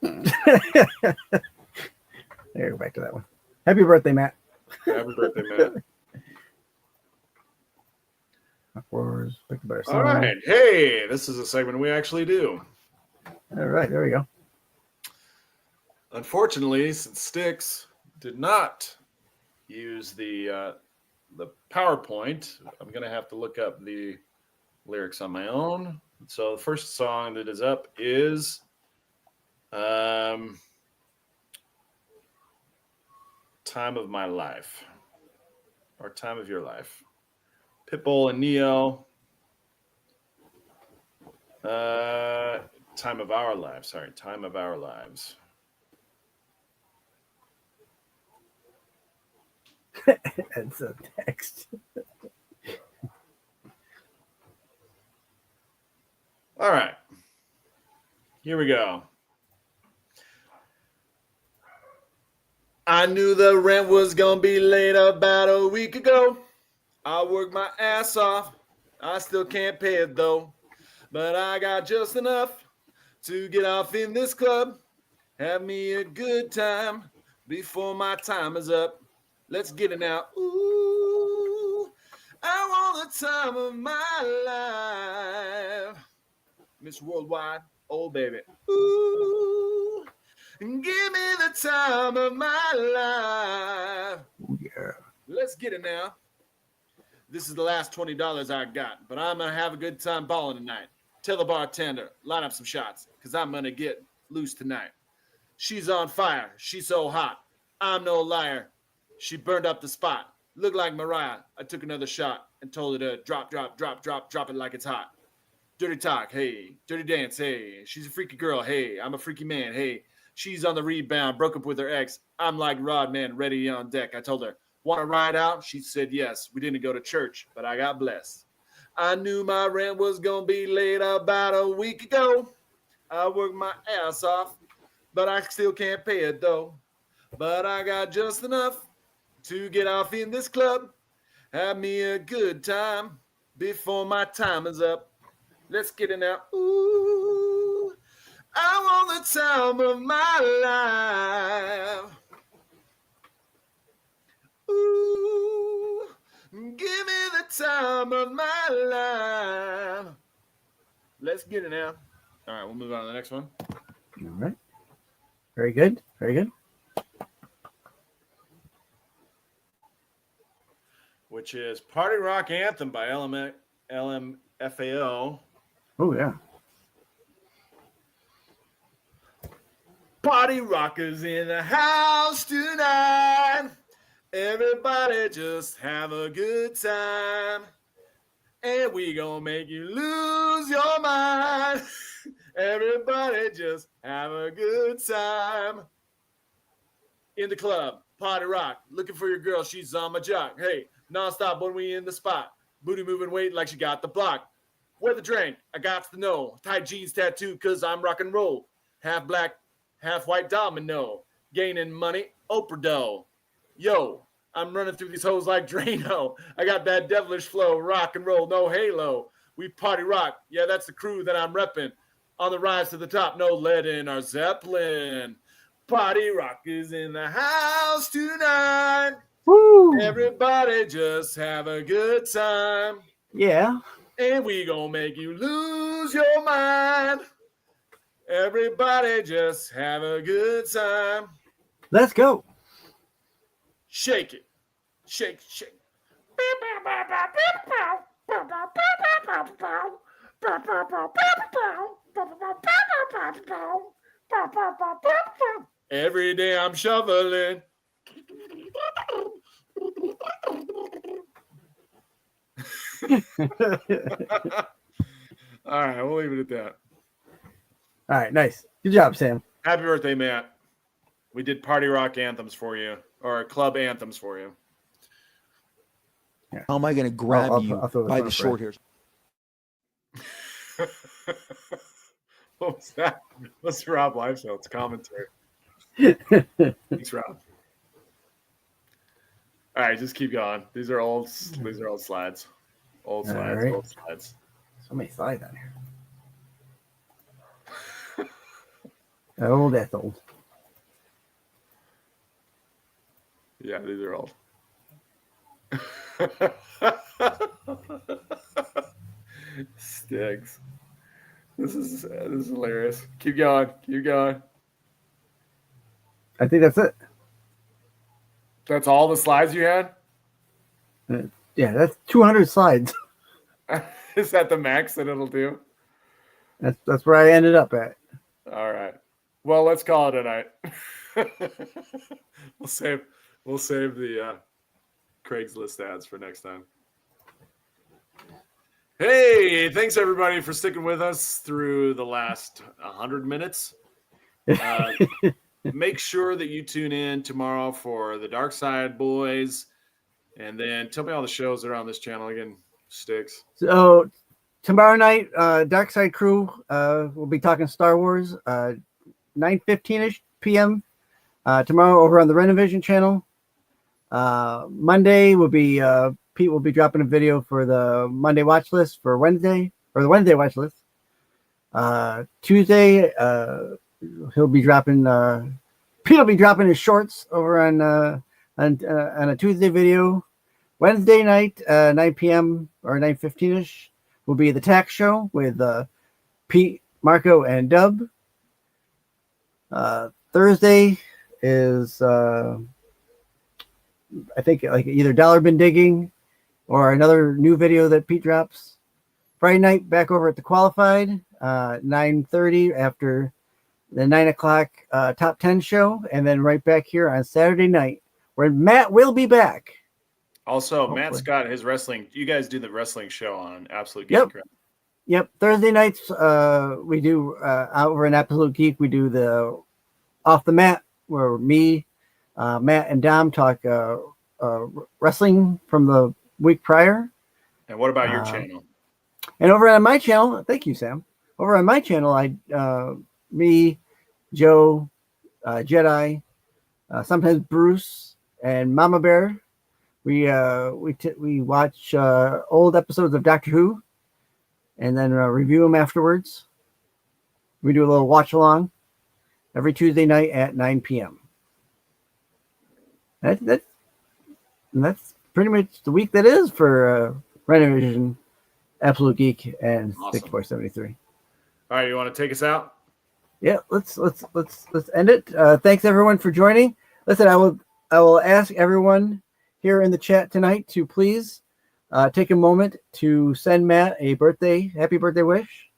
Speaker 3: There, go back to that one. Happy birthday, Matt.
Speaker 2: Happy birthday, Matt. All right. Hey, this is a segment we actually do.
Speaker 3: All right, there we go.
Speaker 2: Unfortunately, since Sticks did not use the PowerPoint, I'm going to have to look up the lyrics on my own. So the first song that is up is Time of My Life, or Time of Your Life. Pitbull and Neo. Time of Our Lives. Sorry, Time of Our Lives.
Speaker 3: It's a text.
Speaker 2: All right. Here we go. I knew the rent was going to be late about a week ago. I worked my ass off. I still can't pay it though. But I got just enough to get off in this club. Have me a good time before my time is up. Let's get it now. Ooh, I want the time of my life. Miss Worldwide, oh baby. Ooh, Give me the time of my life.
Speaker 3: Yeah.
Speaker 2: Let's get it now. This is the last $20 I got, but I'm going to have a good time balling tonight. Tell the bartender, line up some shots, because I'm going to get loose tonight. She's on fire. She's so hot. I'm no liar. She burned up the spot. Looked like Mariah. I took another shot and told her to drop it like it's hot. Dirty talk, hey. Dirty dance, hey. She's a freaky girl, hey. I'm a freaky man, hey. She's on the rebound, broke up with her ex. I'm like Rodman, ready on deck. I told her, want to ride out? She said yes. We didn't go to church, but I got blessed. I knew my rent was going to be late about a week ago. I worked my ass off, but I still can't pay it though. But I got just enough to get off in this club. Have me a good time before my time is up. Let's get it now. Ooh, I want the time of my life. Ooh, give me the time of my life. Let's get it now. All right, we'll move on to the next one.
Speaker 3: All right. Very good. Very good.
Speaker 2: Which is Party Rock Anthem by LMFAO.
Speaker 3: Oh, yeah.
Speaker 2: Party rockers in the house tonight. Everybody just have a good time. And we gonna make you lose your mind. Everybody just have a good time. In the club, party rock. Looking for your girl, she's on my jock. Hey, nonstop when we in the spot. Booty moving weight like she got the block. Where the drink? I got to know. Tight jeans tattoo cause I'm rock and roll. Half black, half white domino. Gaining money, Oprah dough. Yo, I'm running through these hoes like Drano. I got that devilish flow, rock and roll, no halo. We party rock. Yeah, that's the crew that I'm repping. On the rise to the top, no lead in our Zeppelin. Party rock is in the house tonight.
Speaker 3: Woo!
Speaker 2: Everybody just have a good time.
Speaker 3: Yeah.
Speaker 2: And we gonna make you lose your mind. Everybody just have a good time.
Speaker 3: Let's go.
Speaker 2: Shake it. Shake, shake. Every day I'm shoveling. All right, we'll leave it at that.
Speaker 3: All right, nice. Good job, Sam.
Speaker 2: Happy birthday, Matt. We did party rock anthems for you, or club anthems for you.
Speaker 5: How am I going to grab
Speaker 3: I'll
Speaker 5: you
Speaker 3: throw this
Speaker 5: by
Speaker 3: on
Speaker 5: the
Speaker 3: for
Speaker 5: short hairs?
Speaker 2: What was that? What's Rob Liefeld's commentary? Thanks, Rob. All right, just keep going. These are old slides. Old slides,
Speaker 3: right.
Speaker 2: old slides.
Speaker 3: So many slides on here. Oh, that's old.
Speaker 2: Yeah, these are old. Sticks. This is hilarious. Keep going. Keep going.
Speaker 3: I think that's it.
Speaker 2: That's all the slides you had?
Speaker 3: Yeah, that's 200 slides.
Speaker 2: Is that the max that it'll do?
Speaker 3: That's where I ended up at.
Speaker 2: All right. Well, let's call it a night. We'll save the Craigslist ads for next time. Hey, thanks everybody for sticking with us through the last 100 minutes. Make sure that you tune in tomorrow for the Dark Side Boys, and then tell me all the shows that are on this channel again. Sticks.
Speaker 3: So tomorrow night, Dark Side Crew will be talking Star Wars, 9:15ish p.m. Tomorrow over on the Renovision channel. Monday will be Pete will be dropping a video for the Monday watch list for Wednesday, or the Wednesday watch list. Tuesday, he'll be dropping. Pete will be dropping his shorts over on a Tuesday video. Wednesday night, 9 p.m. or 9:15ish, will be the tax show with Pete, Marco, and Dub. Thursday is I think like either Dollar Bin Digging or another new video that Pete drops. Friday night back over at the Qualified, 9:30 after the 9 o'clock top 10 show, and then right back here on Saturday night where Matt will be back.
Speaker 2: Also,
Speaker 3: Hopefully.
Speaker 2: Matt's got his wrestling. You guys do the wrestling show on Absolute Geek.
Speaker 3: Yep.
Speaker 2: Right?
Speaker 3: Yep. Thursday nights, we do over in Absolute Geek, we do the Off the Mat where me, Matt, and Dom talk wrestling from the week prior.
Speaker 2: And what about your channel?
Speaker 3: And over on my channel, thank you, Sam. Over on my channel, me, Joe, Jedi, sometimes Bruce, and Mama Bear. We watch old episodes of Doctor Who, and then review them afterwards. We do a little watch along every Tuesday night at 9 p.m. That's pretty much the week that is for Renovision, Absolute Geek, and
Speaker 2: Awesome.
Speaker 3: 6473.
Speaker 2: All right, you want to take us out?
Speaker 3: Yeah, let's end it. Thanks everyone for joining. Listen, I will ask everyone here in the chat tonight to please take a moment to send Matt a happy birthday wish.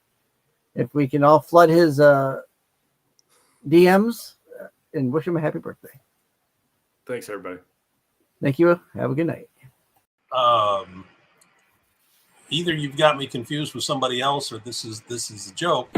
Speaker 3: If we can all flood his DMs and wish him a happy birthday.
Speaker 2: Thanks, everybody.
Speaker 3: Thank you. Have a good night.
Speaker 6: Either you've got me confused with somebody else, or this is a joke.